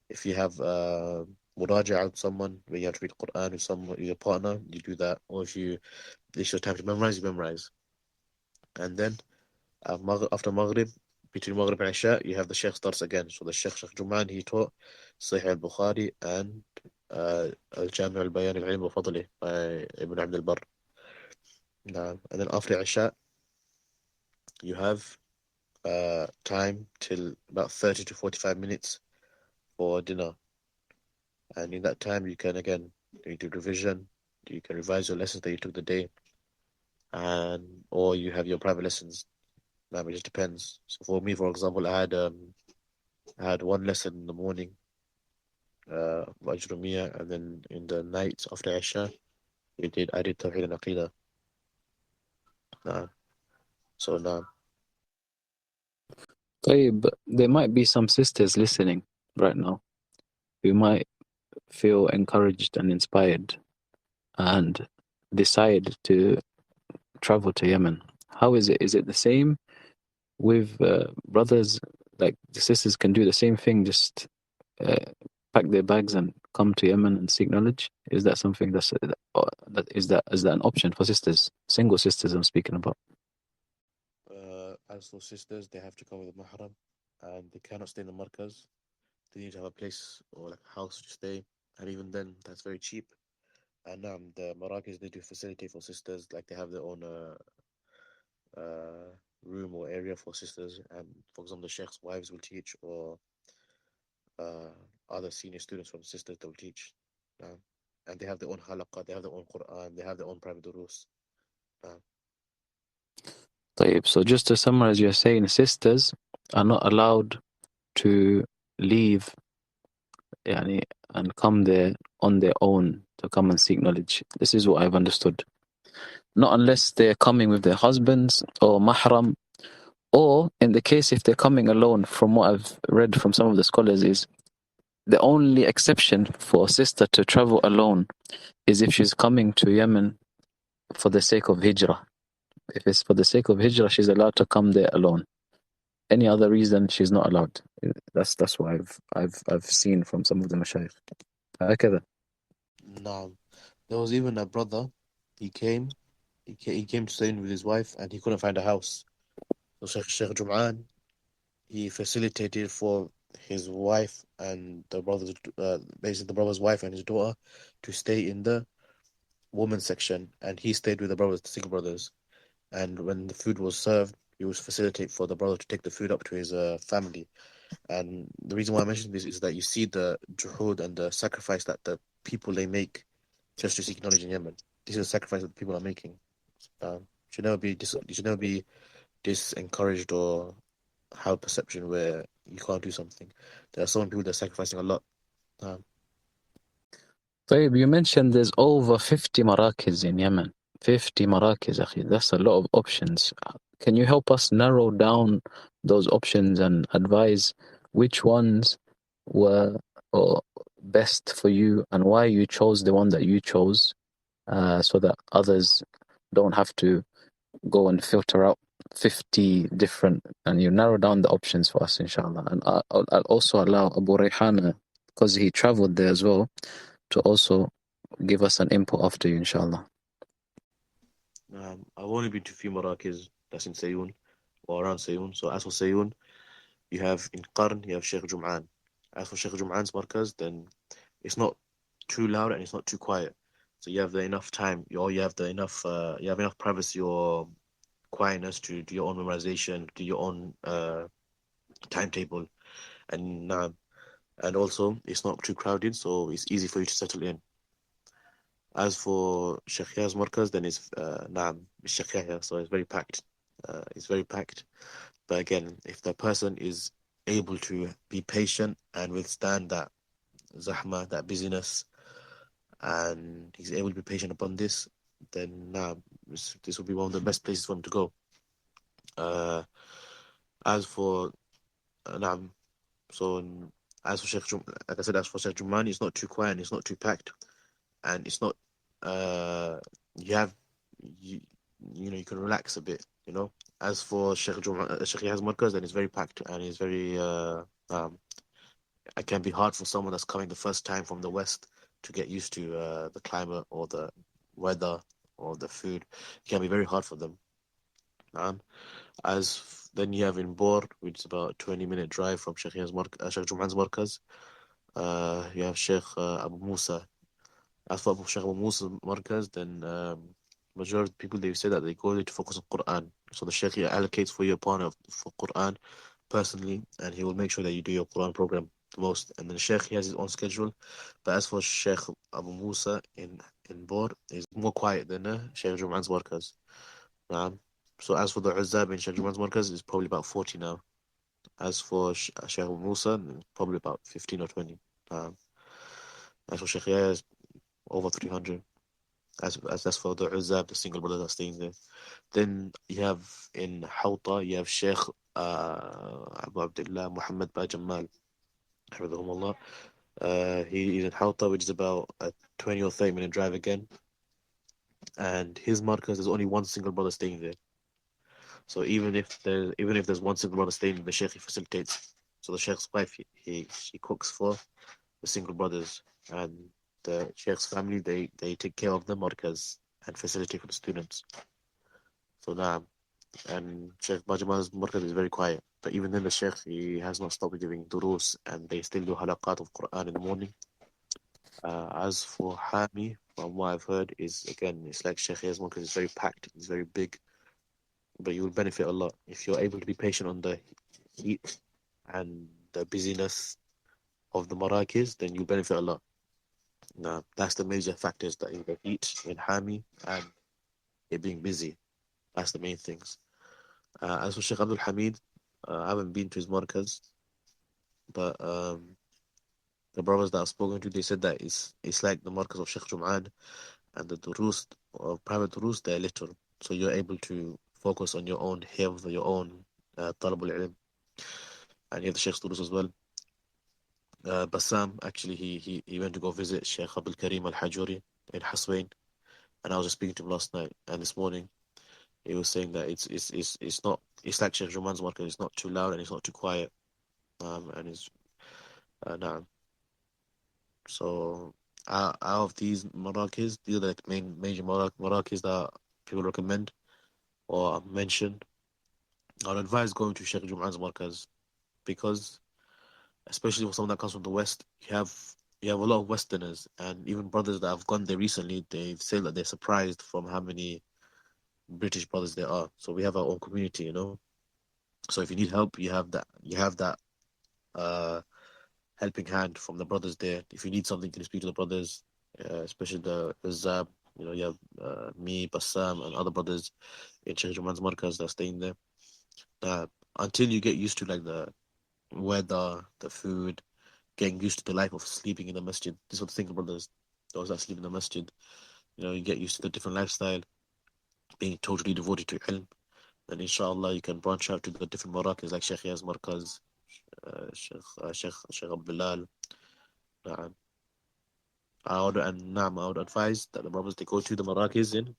If you have muraja with someone where you have to read Quran with your partner, you do that. Or if it's your time to memorize, you memorize. And then after Maghrib, between Maghrib and Isha, you have the Sheikh starts again. So the Sheikh Jum'ān, he taught Sahih al-Bukhari and Al-Jami' al-Bayan al-Ilm wa Fadlih by Ibn Abd al-Barr. And then after Isha, you have time till about 30 to 45 minutes for dinner. And in that time, you can again do revision, you can revise your lessons that you took the day, or you have your private lessons. It just depends. So for me, for example, I had one lesson in the morning, Ajrumiyah, and then in the night after Isha, I did Tawheed and Aqidah. So طيب, there might be some sisters listening right now who might feel encouraged and inspired and decide to travel to Yemen. How is it? Is it the same with brothers? Like the sisters can do the same thing, just pack their bags and come to Yemen and seek knowledge? Is that something is that an option for sisters, single sisters I'm speaking about? as for sisters, they have to come with a mahram, and they cannot stay in the markaz. They need to have a place or like a house to stay, and even then, that's very cheap. And the Marakis, they do facilitate for sisters, like they have their own room or area for sisters, and for example, the Sheikh's wives will teach, or other senior students from sisters that will teach. And they have their own halaqah, they have their own Quran, they have their own private durus. So just to summarize, you're saying sisters are not allowed to leave and come there on their own to come and seek knowledge. This is what I've understood. not unless they're coming with their husbands or mahram, or in the case if they're coming alone. From what I've read from some of the scholars, is the only exception for a sister to travel alone is if she's coming to Yemen for the sake of hijrah. If it's for the sake of hijrah, she's allowed to come there alone. Any other reason, she's not allowed. That's what I've seen from some of the mashayikh. هكذا. Now, there was even a brother. He came to stay in with his wife, and he couldn't find a house. So Sheikh Jum'ān, he facilitated for his wife and the brother's, basically the brother's wife and his daughter, to stay in the women's section, and he stayed with the single brothers. And when the food was served, he was facilitate for the brother to take the food up to his family. And the reason why I mention this is that you see the juhud and the sacrifice that the people they make just to seek knowledge in Yemen. This is a sacrifice that the people are making. You should never be disencouraged or have a perception where you can't do something. There are so many people that are sacrificing a lot. طيب, you mentioned there's over 50 marakiz in Yemen. 50 marakiz, akhi. That's a lot of options. Can you help us narrow down those options and advise which ones were best for you and why you chose the one that you chose, so that others don't have to go and filter out 50 different, and you narrow down the options for us, inshallah. And I'll also allow Abu Rayhana, because he traveled there as well, to also give us an input after you, inshallah. I've only been to a few Marakiz that's in Sayoun or around Sayoun. So as for Sayoun, you have in Qarn, you have Sheikh Jum'ān. As for Sheikh Jum'ān's Markaz, then it's not too loud and it's not too quiet. So you have the enough time, or you have enough privacy or quietness to do your own memorization, do your own timetable, and also it's not too crowded, so it's easy for you to settle in. As for Sheikh Yahya's Markaz, then it's Sheikh Yahya, so it's very packed. It's very packed. But again, if the person is able to be patient and withstand that zahma, that busyness, and he's able to be patient upon this, then this will be one of the best places for him to go. As for Sheikh like I said, as for Sheikh Jum'ān, it's not too quiet and it's not too packed, and it's not you can relax a bit, you know. As for Sheikh Yahya's Markaz, then it's very packed and it's very it can be hard for someone that's coming the first time from the west to get used to the climate or the weather or the food. It can be very hard for them. Then you have in Bor, which is about a 20-minute drive from Sheikh Jum'ān's Markaz. You have Sheikh Abu Musa. As for Sheikh Abu Musa's Markaz, then majority of people, they say that they go there to focus on Quran. So the Sheikh allocates for you a partner for Quran personally, and he will make sure that you do your Quran program the most. And then the Sheikh, he has his own schedule. But as for Sheikh Abu Musa in Bor, he's more quiet than Sheikh Jum'ān's Markaz. So as for the Uzzab in Sheikh Jum'ān's Markaz, it's probably about 40 now. As for Sheikh Abu Musa, probably about 15 or 20. As for Sheikh Yahya, it's over 300. As that's for the Uzzab, the single brothers are staying there. Then you have in Hawta, you have Sheikh Abu Abdullah Muhammad Jamal, ḥafidhahullāh. He is in Hawta, which is about a 20 or 30-minute drive again. And his markaz, there's only one single brother staying there. So even if there's one single brother staying, the Sheikh, he facilitates. So the Sheikh's wife, she cooks for the single brothers, and the Sheikh's family, they take care of the markaz and facilitate for the students. So and Sheikh Bajamal's markaz is very quiet. But even then, the Sheikh, he has not stopped giving durus, and they still do halaqat of Quran in the morning. As for Hami, from what I've heard, is again, it's like Sheikh Yahya's markaz is very packed, it's very big, but you will benefit a lot if you're able to be patient on the heat and the busyness of the Marrakech, then you'll benefit a lot. Now, that's the major factors, that in the heat in Hami and it being busy. That's the main things. As for Sheikh Abdul Hamid, I haven't been to his markaz, but the brothers that I've spoken to, they said that it's like the markaz of Sheikh Jum'ān, and the durus or private durus, they're little, so you're able to focus on your own hifz, your own talab al-ilm, and you have the Sheikh's durus as well. Bassam, actually, he went to go visit Sheikh Abdul Karim Al-Hajuri in Haswain, and I was just speaking to him last night and this morning. He was saying that it's not, it's like Sheikh Jum'ān's market. It's not too loud and it's not too quiet. And it's nah. So out of these marakis, these are like major marakis that people recommend or mention. I'd advise going to Sheikh Jum'ān's markaz, because especially for someone that comes from the West, you have a lot of Westerners, and even brothers that have gone there recently, they say that they're surprised from how many British brothers there are. So we have our own community, you know. So if you need help, you have that helping hand from the brothers there. If you need something, you can speak to the brothers, especially the Zab. You know, you have me, Bassam, and other brothers in Sheikh Jum'ān's markaz that are staying there. Until you get used to like the weather, the food, getting used to the life of sleeping in the masjid. This is what the single brothers, those that sleep in the masjid, you know, you get used to the different lifestyle, being totally devoted to ilm. Then inshallah you can branch out to the different marakis like Sheikh Yaz Markaz, Sheikh Abdullah. I would advise that the brothers, they go to the marakis in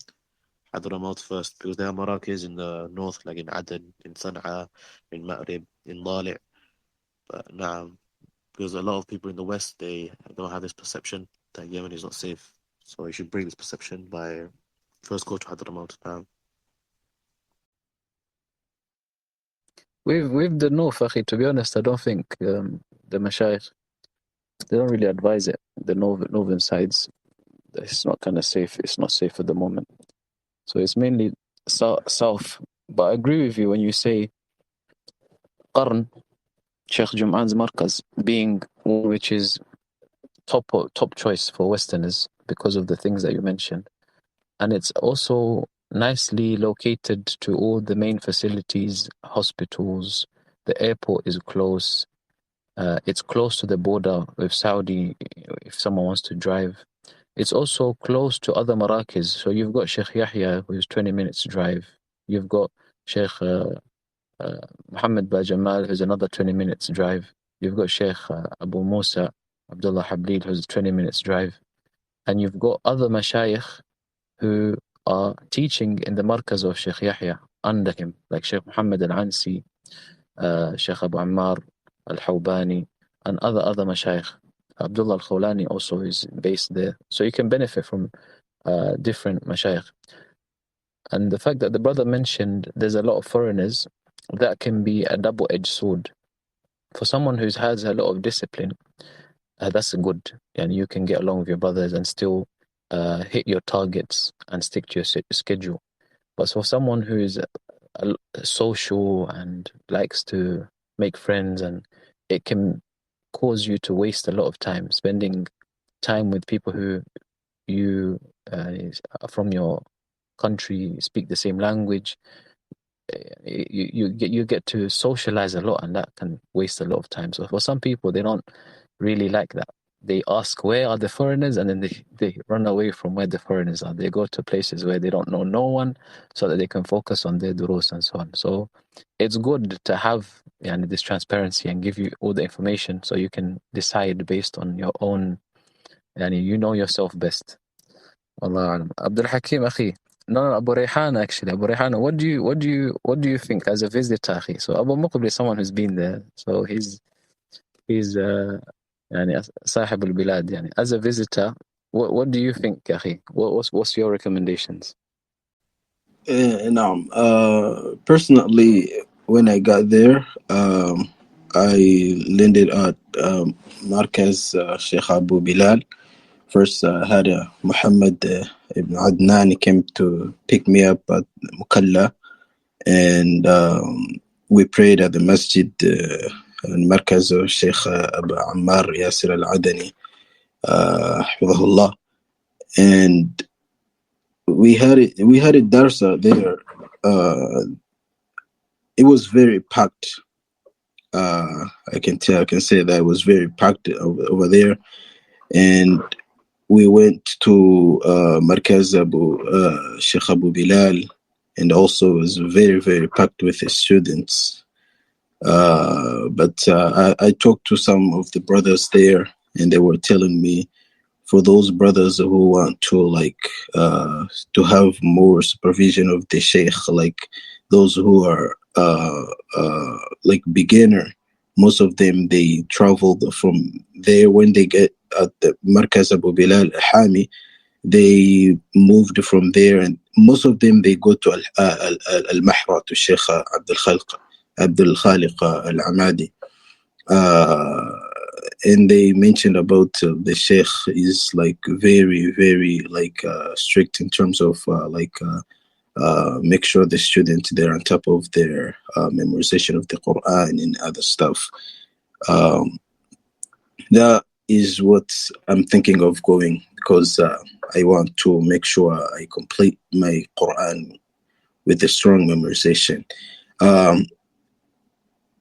Hadramaut first, because there are marakis in the north, like in Aden, in Sana'a, in Ma'rib, in Dali'. But because a lot of people in the West, they don't have this perception that Yemen is not safe. So you should bring this perception by first go to Hadramaut. With the north, akhi, to be honest, I don't think the mashayikh, they don't really advise it. The northern sides, it's not kind of safe. It's not safe at the moment. So it's mainly south. But I agree with you when you say Qarn, Sheikh Jum'ān's markaz, being one which is top choice for Westerners because of the things that you mentioned. And it's also nicely located to all the main facilities, hospitals. The airport is close. It's close to the border with Saudi if someone wants to drive. It's also close to other marakis. So you've got Sheikh Yahya, who's 20 minutes drive. You've got Sheikh Muhammad Bajamal, who's another 20 minutes drive. You've got Sheikh Abu Musa Abdullah Hablil, who's 20 minutes drive. And you've got other mashayikh who are teaching in the markaz of Sheikh Yahya under him, like Sheikh Muhammad Al-Ansi, Sheikh Abu Ammar Al-Hawbani, and other mashayikh. Abdullah Al-Khawlani also is based there. So you can benefit from different mashayikh. And the fact that the brother mentioned there's a lot of foreigners, that can be a double-edged sword. For someone who has a lot of discipline, that's good. And you can get along with your brothers and still hit your targets and stick to your schedule. But for someone who is social and likes to make friends, and it can cause you to waste a lot of time spending time with people who you are from your country, speak the same language. You get to socialize a lot, and that can waste a lot of time. So for some people, they don't really like that. They ask, where are the foreigners? And then they run away from where the foreigners are. They go to places where they don't know no one, so that they can focus on their durus and so on. So it's good to have this transparency and give you all the information, so you can decide based on your own, you know yourself best. Wallahu alam. Abdul Hakim, akhi. No, Abu Rayhan, actually. Abu Rayhan, what do you think as a visitor, akhi? So Abu Muqbil is someone who's been there. So he's صاحب البلاد. As a visitor, what do you think, akhi? What's your recommendations? Personally, when I got there, I landed at Markaz Sheikh Abu Bilal. First, had Muhammad ibn Adnan. He came to pick me up at Mukalla, and we prayed at the masjid Markaz of Sheikh Abu Ammar Yasir Al-Adani, ḥafidhahullāh. And we had a darsa there. It was very packed. I can say that it was very packed over there, and we went to Markaz Sheikh Abu Bilal, and also was very, very packed with the students. But I talked to some of the brothers there, and they were telling me, for those brothers who want to to have more supervision of the sheikh, like those who are like beginner, most of them, they traveled from there. When they get at the Markaz Abu Bilal Hami, they moved from there, and most of them, they go to Al-Mahra, to Sheikh Abdul Khaliq Al-Amadi. And they mentioned about the sheikh is like very, very strict in terms of make sure the students, they're on top of their memorization of the Quran and other stuff. That is what I'm thinking of going, because I want to make sure I complete my Quran with a strong memorization.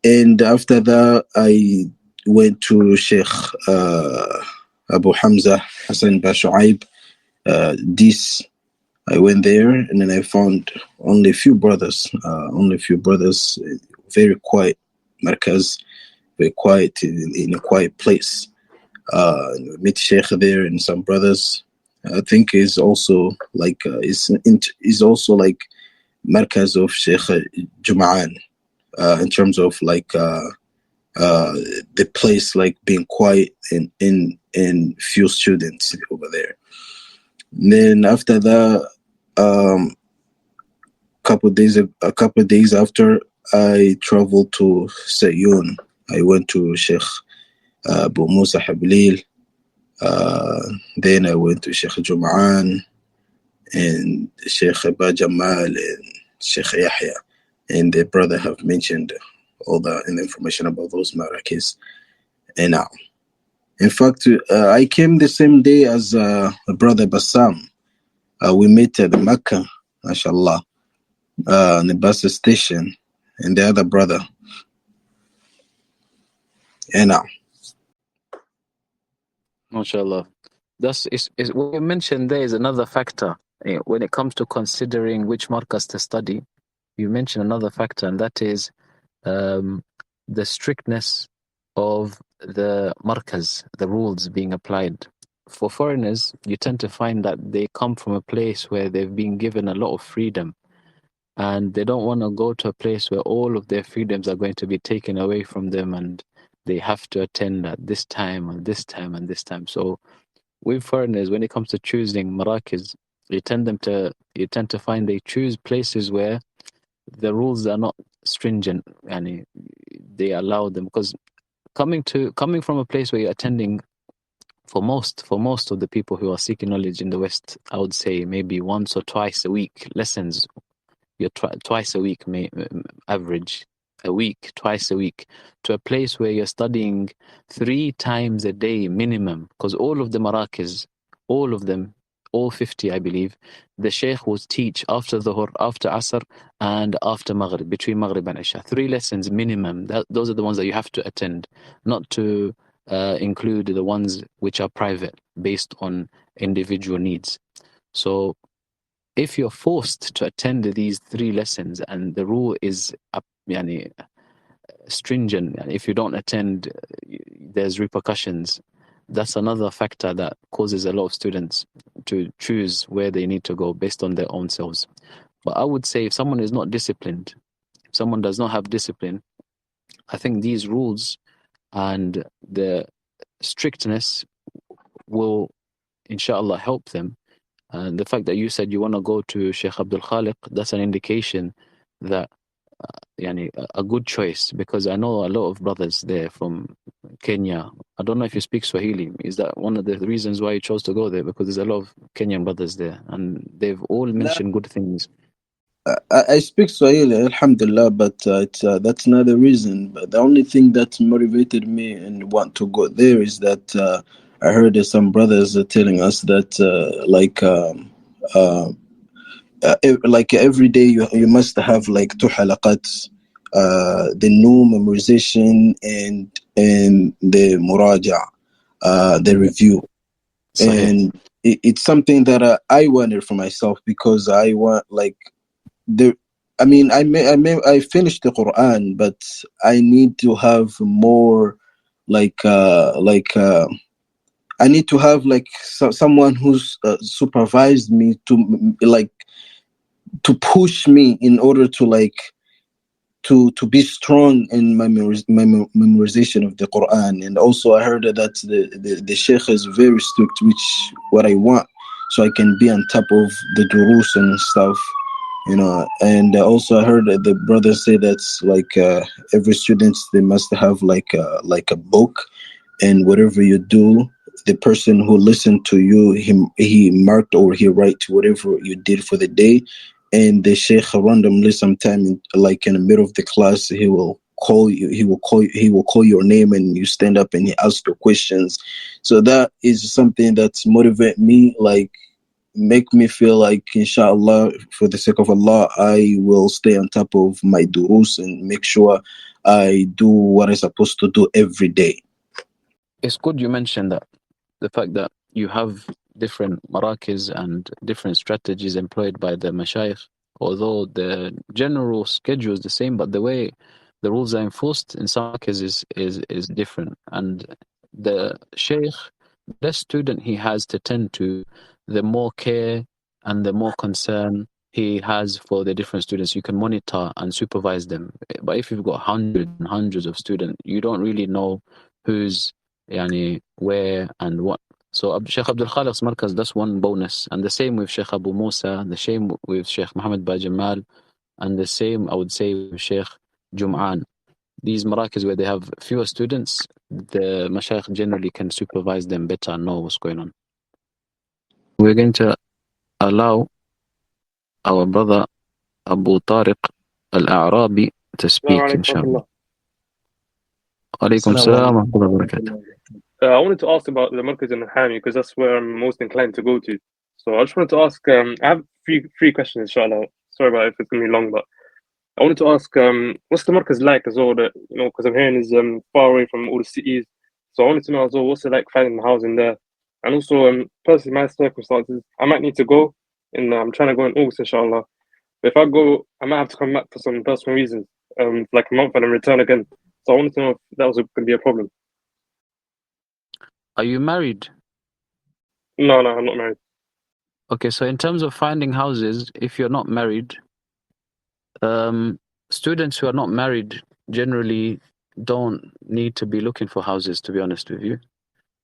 And after that, I went to Sheikh Abu Hamza Hassan Bashuaib. I went there, and then I found only a few brothers, very quiet markaz, very quiet, in a quiet place. Meet Sheikh there and some brothers. I think is also like is also like markaz of Sheikh Jum'ān, in terms of the place like being quiet and few students over there. And then after that, a couple of days after, I traveled to Sayyun. I went to Sheikh Abu Musa Hablil. Then I went to Sheikh Jum'ān and Sheikh Aba Jamal and Sheikh Yahya. And the brother have mentioned all the information about those Marrakech. And now, in fact, I came the same day as brother Bassam. We met at Mecca, mashallah, in the bus station, and the other brother. And now, MashaAllah. That's is what you mentioned there is another factor. When it comes to considering which markaz to study, you mentioned another factor, and that is the strictness of the markaz, the rules being applied. For foreigners, you tend to find that they come from a place where they've been given a lot of freedom, and they don't want to go to a place where all of their freedoms are going to be taken away from them, and they have to attend at this time and this time and this time. So with foreigners, when it comes to choosing Marrakech, you tend to find they choose places where the rules are not stringent, and they allow them, because coming from a place where you're attending, for most of the people who are seeking knowledge in the West, I would say maybe once or twice a week lessons. You're twice a week, average a week, twice a week, to a place where you're studying 3 times a day minimum, because all of the Marrakech, all of them, all 50, I believe, the Sheikh would teach after Dhuhr, after Asr, and after Maghrib, between Maghrib and Isha. 3 lessons minimum. Those are the ones that you have to attend, not to include the ones which are private, based on individual needs. So if you're forced to attend these 3 lessons, and the rule is stringent, and if you don't attend, there's repercussions, that's another factor that causes a lot of students to choose where they need to go based on their own selves. But I would say if someone is not disciplined, if someone does not have discipline, I think these rules and the strictness will, inshallah, help them. And the fact that you said you want to go to Sheikh Abdul Khaliq, that's an indication that a good choice, because I know a lot of brothers there from Kenya. I don't know if you speak Swahili. Is that one of the reasons why you chose to go there? Because there's a lot of Kenyan brothers there, and they've all mentioned good things. I speak Swahili, alhamdulillah, but that's not the reason. But the only thing that motivated me and want to go there is that I heard that some brothers are telling us that like every day you must have like 2 halaqat, the new memorization and the muraja, the review. صحيح. and it's something that I wanted for myself, because I want, like, the I mean, I finished the Quran, but I need to have more, like I need to have, like, someone who's supervised me to push me in order to, like, to be strong in my memorization of the Quran. And also I heard that the Sheikh is very strict, which what I want, so I can be on top of the durus and stuff, and also I heard that the brothers say that's like every student, they must have like a book, and whatever you do, the person who listened to you, he marked or he write whatever you did for the day. And the sheikh randomly sometime, like in the middle of the class, he will call you, he will call your name, and you stand up and he asks you questions. So that is something that's motivate me, like make me feel like, inshallah, for the sake of Allah, I will stay on top of my durus and make sure I do what I'm supposed to do every day. It's good you mentioned that, the fact that you have different marakis and different strategies employed by the mashayikh, although the general schedule is the same, but the way the rules are enforced in some cases is different. And the sheikh, the less student he has to tend to, the more care and the more concern he has for the different students. You can monitor and supervise them. But if you've got hundreds and hundreds of students, you don't really know who's where and what. So Sheikh Abdul Khaliq's markaz, that's one bonus. And the same with Sheikh Abu Musa, the same with Sheikh Muhammad Bajamal, and the same, I would say, with Sheikh Jum'ān. These marakis where they have fewer students, the mashayikh generally can supervise them better and know what's going on. We're going to allow our brother Abu Tariq Al-A'rabi to speak, inshallah. Alaikum salam wa rahmatullahi wa barakatuh. I wanted to ask about the markaz in Hami, because that's where I'm most inclined to go to. So I just wanted to ask, I have three questions, inshallah. Sorry about if it's going to be long, but I wanted to ask, what's the markaz like as well? That, because I'm hearing is far away from all the cities. So I wanted to know as well, what's it like finding housing there? And also, personally, my circumstances, I might need to go, and I'm trying to go in August, inshallah. But if I go, I might have to come back for some personal reasons, like a month, and then return again. So I wanted to know if that was going to be a problem. Are you married? No, I'm not married. Okay, so in terms of finding houses, if you're not married, students who are not married generally don't need to be looking for houses, to be honest with you.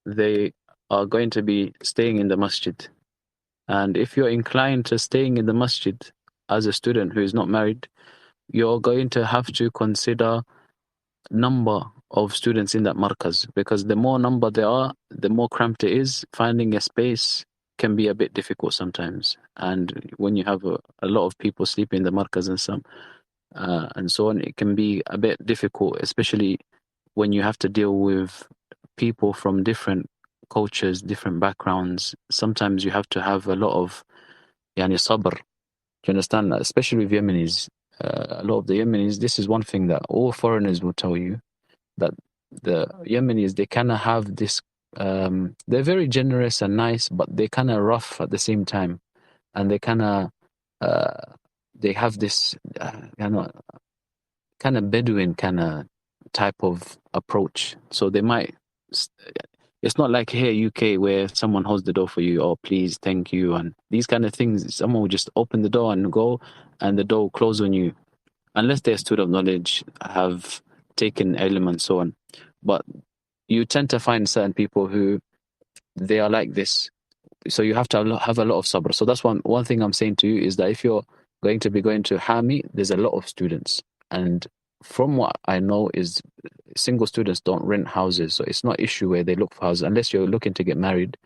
They are going to be staying in the masjid. And if you're inclined to staying in the masjid as a student who is not married, you're going to have to consider number of students in that markaz, because the more number there are, the more cramped it is. Finding a space can be a bit difficult sometimes, and when you have a lot of people sleeping in the markaz and so on, it can be a bit difficult, especially when you have to deal with people from different cultures, different backgrounds. Sometimes you have to have a lot of sabr. Do you understand? Especially with Yemenis. A lot of the Yemenis, this is one thing that all foreigners will tell you, that the Yemenis, they kind of have this, they're very generous and nice, but they kind of rough at the same time. And they kind of, they have this kind of Bedouin kind of type of approach. So they might, it's not like here UK where someone holds the door for you, oh please, thank you, and these kind of things. Someone will just open the door and go, and the door will close on you, unless they're student of knowledge, have taken ilm and so on. But you tend to find certain people who, they are like this. So you have to have a lot of sabr. So that's one thing I'm saying to you, is that if you're going to be going to Hami, there's a lot of students. And from what I know is single students don't rent houses. So it's not an issue where they look for houses unless you're looking to get married.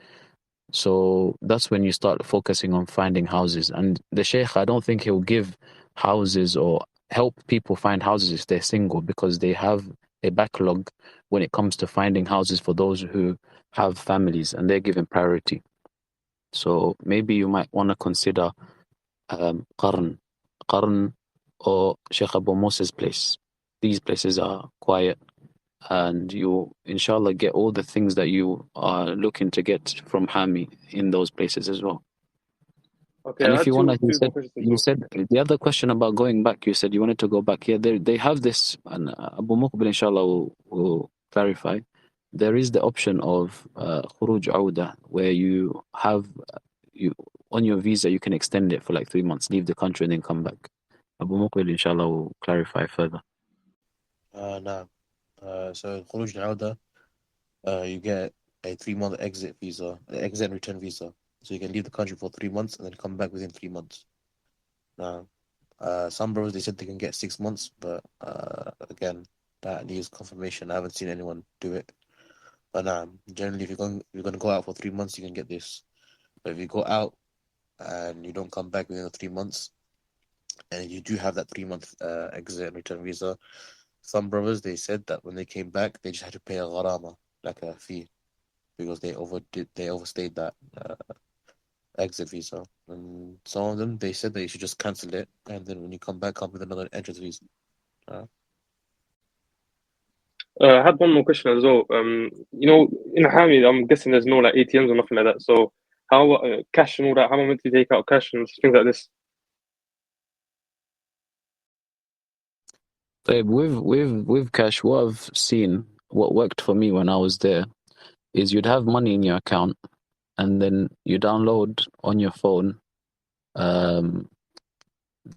So that's when you start focusing on finding houses. And the Sheikh, I don't think he'll give houses or help people find houses if they're single, because they have a backlog when it comes to finding houses for those who have families, and they're given priority. So maybe you might want to consider Qarn or Sheikh Abu Musa's place. These places are quiet. and you inshallah get all the things that you are looking to get from Hami in those places as well. Okay, And I if had you want, two more questions as you well. said the other question about going back. You said you wanted to go back. Yeah, they have this, and Abu Muqbil inshallah will clarify. There is the option of khuruj awda, where you have you on your visa you can extend it for like 3 months, leave the country and then come back. Abu Muqbil inshallah will clarify further. Nah. So Khuruj al-Awda, you get a 3-month exit exit and return visa. So you can leave the country for 3 months and then come back within 3 months. Now, some brothers they said they can get 6 months, but again, that needs confirmation. I haven't seen anyone do it. But generally, if you're going to go out for 3 months, you can get this. But if you go out and you don't come back within the 3 months, and you do have that 3-month exit and return visa, some brothers they said that when they came back, they just had to pay a gharama, like a fee, because they overstayed that exit visa. And some of them they said that you should just cancel it, and then when you come back, come with another entrance visa. I had one more question as well. In Hami, I'm guessing there's no like ATMs or nothing like that. So how cash and all that? How am I meant to take out cash and things like this? With cash, what I've seen, what worked for me when I was there, is you'd have money in your account, and then you download on your phone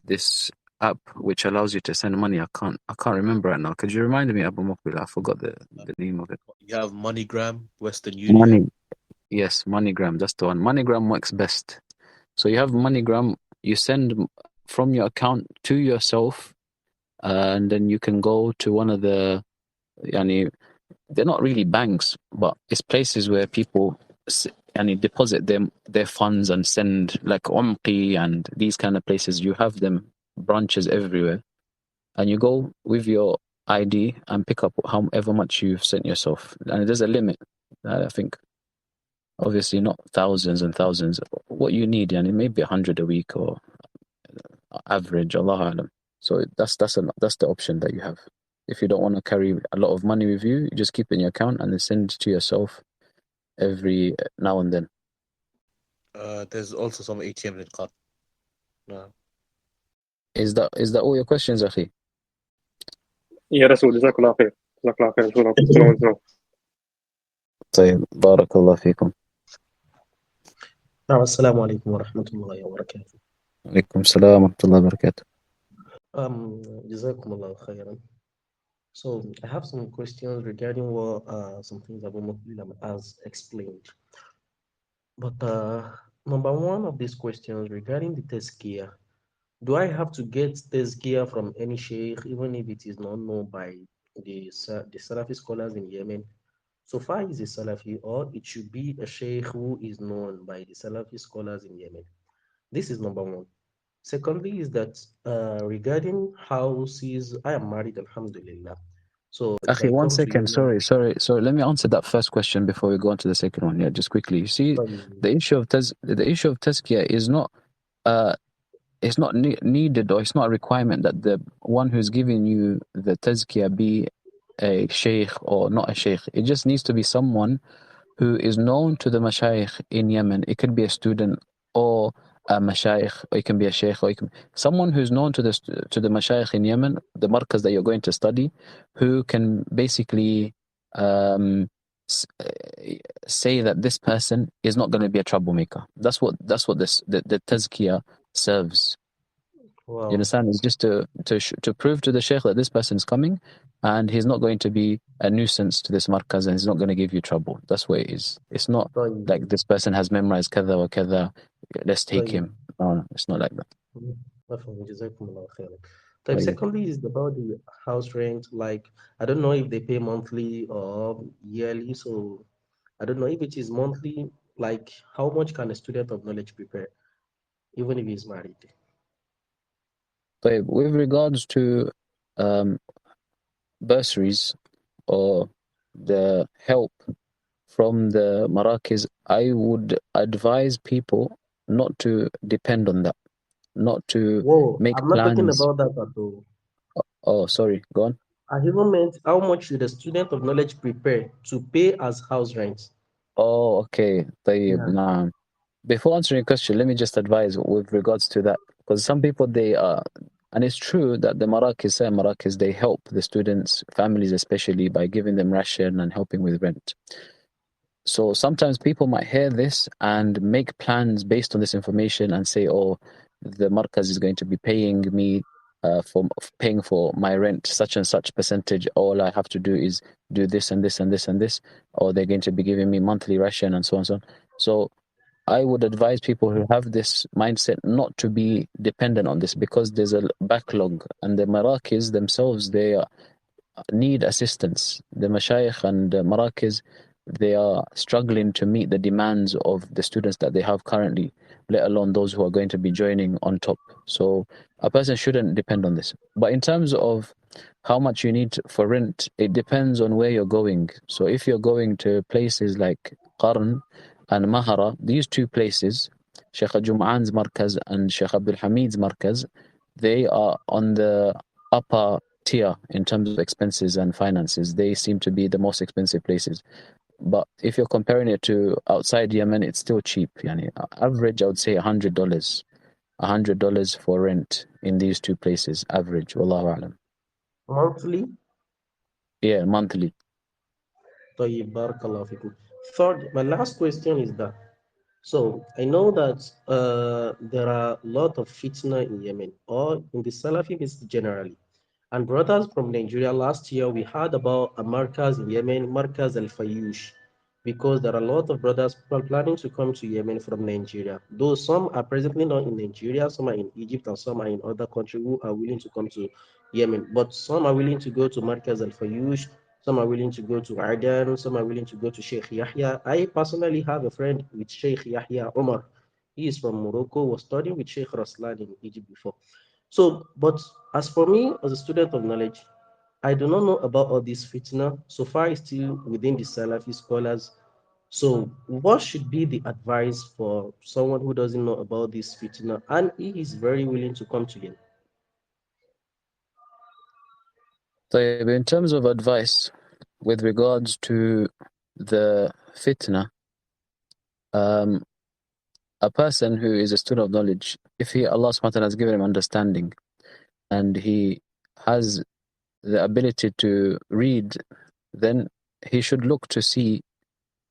this app which allows you to send money. I can't remember right now. Could you remind me, Abu Muqbil? I forgot the name of it. You have MoneyGram, Western Union. Yes, MoneyGram. That's the one. MoneyGram works best. So you have MoneyGram. You send from your account to yourself, and then you can go to one of the, they're not really banks, but it's places where people deposit their funds and send, like Umqi and these kind of places. You have them branches everywhere, and you go with your ID and pick up however much you've sent yourself, and there's a limit. I think obviously not thousands and thousands. What you need, and it may be 100 a week or average, Allah Alam. So that's the option that you have. If you don't want to carry a lot of money with you, you just keep it in your account and then send it to yourself every now and then. There's also some ATM in Qatar. No. Is that all your questions, Akhi? Yeah, that's all. Jazakallah khair. Jazakallah khair. That's all I want to know. طيب بارك الله فيكم. السلام عليكم ورحمة الله وبركاته. عليكم السلام ورحمة الله وبركاته. جزاكم الله خيرا. So I have some questions regarding what some things Abu Muqbil has explained. But number one of these questions regarding the tazkiyah, do I have to get tazkiyah from any sheikh, even if it is not known by the Salafi scholars in Yemen? So far is a Salafi, or it should be a sheikh who is known by the Salafi scholars in Yemen. This is number one. Secondly is that regarding houses, I am married, alhamdulillah. So Akhi, 1 second. Sorry. Let me answer that first question before we go on to the second one. Yeah, just quickly. You see, the issue of tazkiyah is not it's not needed, or it's not a requirement that the one who's giving you the tazkiyah be a sheikh or not a sheikh. It just needs to be someone who is known to the mashayikh in Yemen. It could be a student or a mashayikh, or it can be a sheikh, or someone who's known to the mashayikh in Yemen, the markaz that you're going to study, who can basically say that this person is not going to be a troublemaker. That's what the tazkiyah serves. Wow. You understand? It's just to prove to the sheikh that this person is coming, and he's not going to be a nuisance to this markaz, and he's not going to give you trouble. That's what it is. It's not like this person has memorized kada or kada, let's take him. No, it's not like that. Secondly is about the house rent. Like, I don't know if they pay monthly or yearly, so I don't know if it is monthly. Like, how much can a student of knowledge prepare, even if he's married? But with regards to bursaries or the help from the Marakiz, I would advise people not to depend on that, not to make I'm not talking plans. about that at all. Oh, sorry, go on. I even meant how much should a student of knowledge prepare to pay as house rent? Oh, okay. طيب, Yeah. نعم. Before answering your question, let me just advise with regards to that, because some people, they are, and it's true that the Marakis, they help the students, families especially, by giving them ration and helping with rent. So sometimes people might hear this and make plans based on this information and say, oh, the Markaz is going to be paying me for paying for my rent such and such percentage. All I have to do is do this and this and this and this, or they're going to be giving me monthly ration and so on and so on. So I would advise people who have this mindset not to be dependent on this, because there's a backlog, and the Marakis themselves, they need assistance. The mashayikh and Marakis, they are struggling to meet the demands of the students that they have currently, let alone those who are going to be joining on top. So a person shouldn't depend on this. But in terms of how much you need for rent, it depends on where you're going. So if you're going to places like Qarn and Mahara, these two places, Sheikh Jum'ān's Markaz and Sheikh Abdul Hamid's Markaz, they are on the upper tier in terms of expenses and finances. They seem to be the most expensive places. But if you're comparing it to outside Yemen, it's still cheap. Yani, average, I would say $100. $100 for rent in these two places, average. Wallahu alam. Monthly? Yeah, monthly. طيب بارك الله فيكم. Third, my last question is that, so I know that there are a lot of fitna in Yemen, or in the Salafis generally. And brothers from Nigeria, last year we heard about a Markaz in Yemen, Markaz Al Fayush, because there are a lot of brothers planning to come to Yemen from Nigeria. Though some are presently not in Nigeria, some are in Egypt, and some are in other countries who are willing to come to Yemen. But some are willing to go to Markaz Al Fayush, some are willing to go to Aden, some are willing to go to Sheikh Yahya. I personally have a friend with Sheikh Yahya Omar. He is from Morocco, was studying with Sheikh Raslan in Egypt before. So, but as for me, as a student of knowledge, I do not know about all this fitna. So far, it's still within the Salafi scholars. So, what should be the advice for someone who doesn't know about this fitna and he is very willing to come to him? So in terms of advice with regards to the fitna, a person who is a student of knowledge, if Allah subhanahu wa ta'ala has given him understanding and he has the ability to read, then he should look to see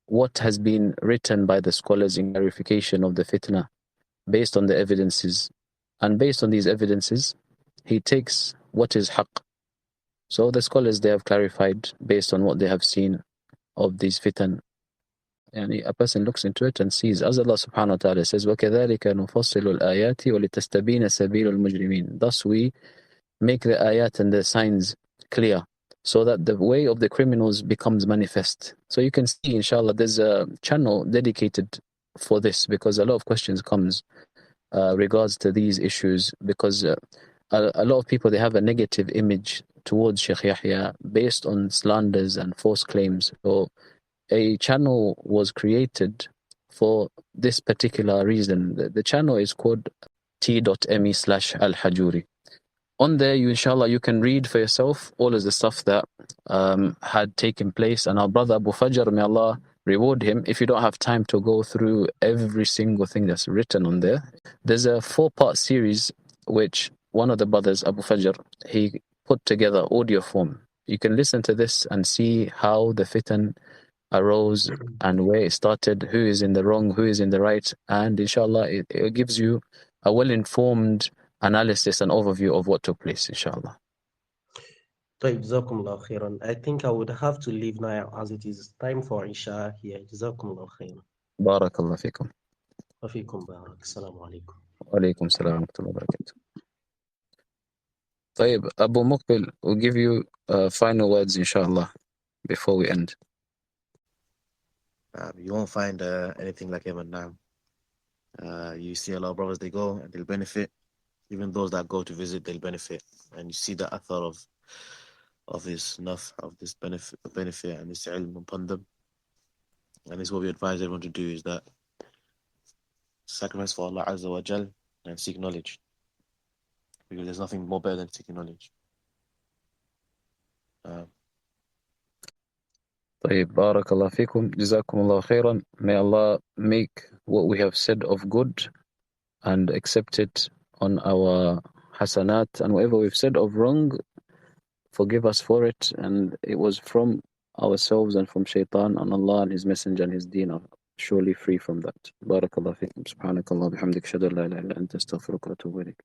what has been written by the scholars in clarification of the fitna based on the evidences. And based on these evidences, he takes what is haqq. So the scholars, they have clarified based on what they have seen of these fitan. Yani a person looks into it and sees, as Allah subhanahu wa ta'ala says, وَكَذَلِكَ نُفَصِّلُ الْآيَاتِ وَلِتَسْتَبِينَ سَبِيلُ الْمُجْرِمِينَ. Thus we make the ayat and the signs clear, so that the way of the criminals becomes manifest. So you can see, inshallah, there's a channel dedicated for this, because a lot of questions comes regards to these issues, because a lot of people, they have a negative image towards Sheikh Yahya based on slanders and false claims. So a channel was created for this particular reason. The channel is called t.me/al-hajuri. On there, inshallah, you can read for yourself all of the stuff that had taken place. And our brother Abu Fajr, may Allah reward him. If you don't have time to go through every single thing that's written on there, there's a 4-part series which one of the brothers, Abu Fajr, he put together audio form. You can listen to this and see how the fitan arose and where it started, who is in the wrong, who is in the right, and inshallah it gives you a well-informed analysis and overview of what took place, inshallah. طيب جزاكم الله خيرا. I think I would have to leave now as it is time for Isha here. جزاكم الله خيرا. Barakallah fikum. وفيكم بارك. السلام عليكم. Wa alaikum salam wa rahmatullahi wa barakatuh. طيب, Abu Muqbil will give you final words, inshallah, before we end. You won't find anything like Yemen now. You see a lot of brothers, they go and they'll benefit. Even those that go to visit, they'll benefit. And you see the athar of this of this benefit and this ilm upon them. And this is what we advise everyone to do, is that sacrifice for Allah Azza wa Jal and seek knowledge. Because there's nothing more better than seeking knowledge. طيب بارك الله فيكم جزاكم الله خيرا. May Allah make what we have said of good and accept it on our hasanat, and whatever we've said of wrong, forgive us for it, and it was from ourselves and from shaitan, and Allah and His Messenger and His deen are surely free from that. بارك الله فيكم سبحانك اللهم وبحمدك أشهد أن لا إله إلا أنت أستغفرك وأتوب إليك.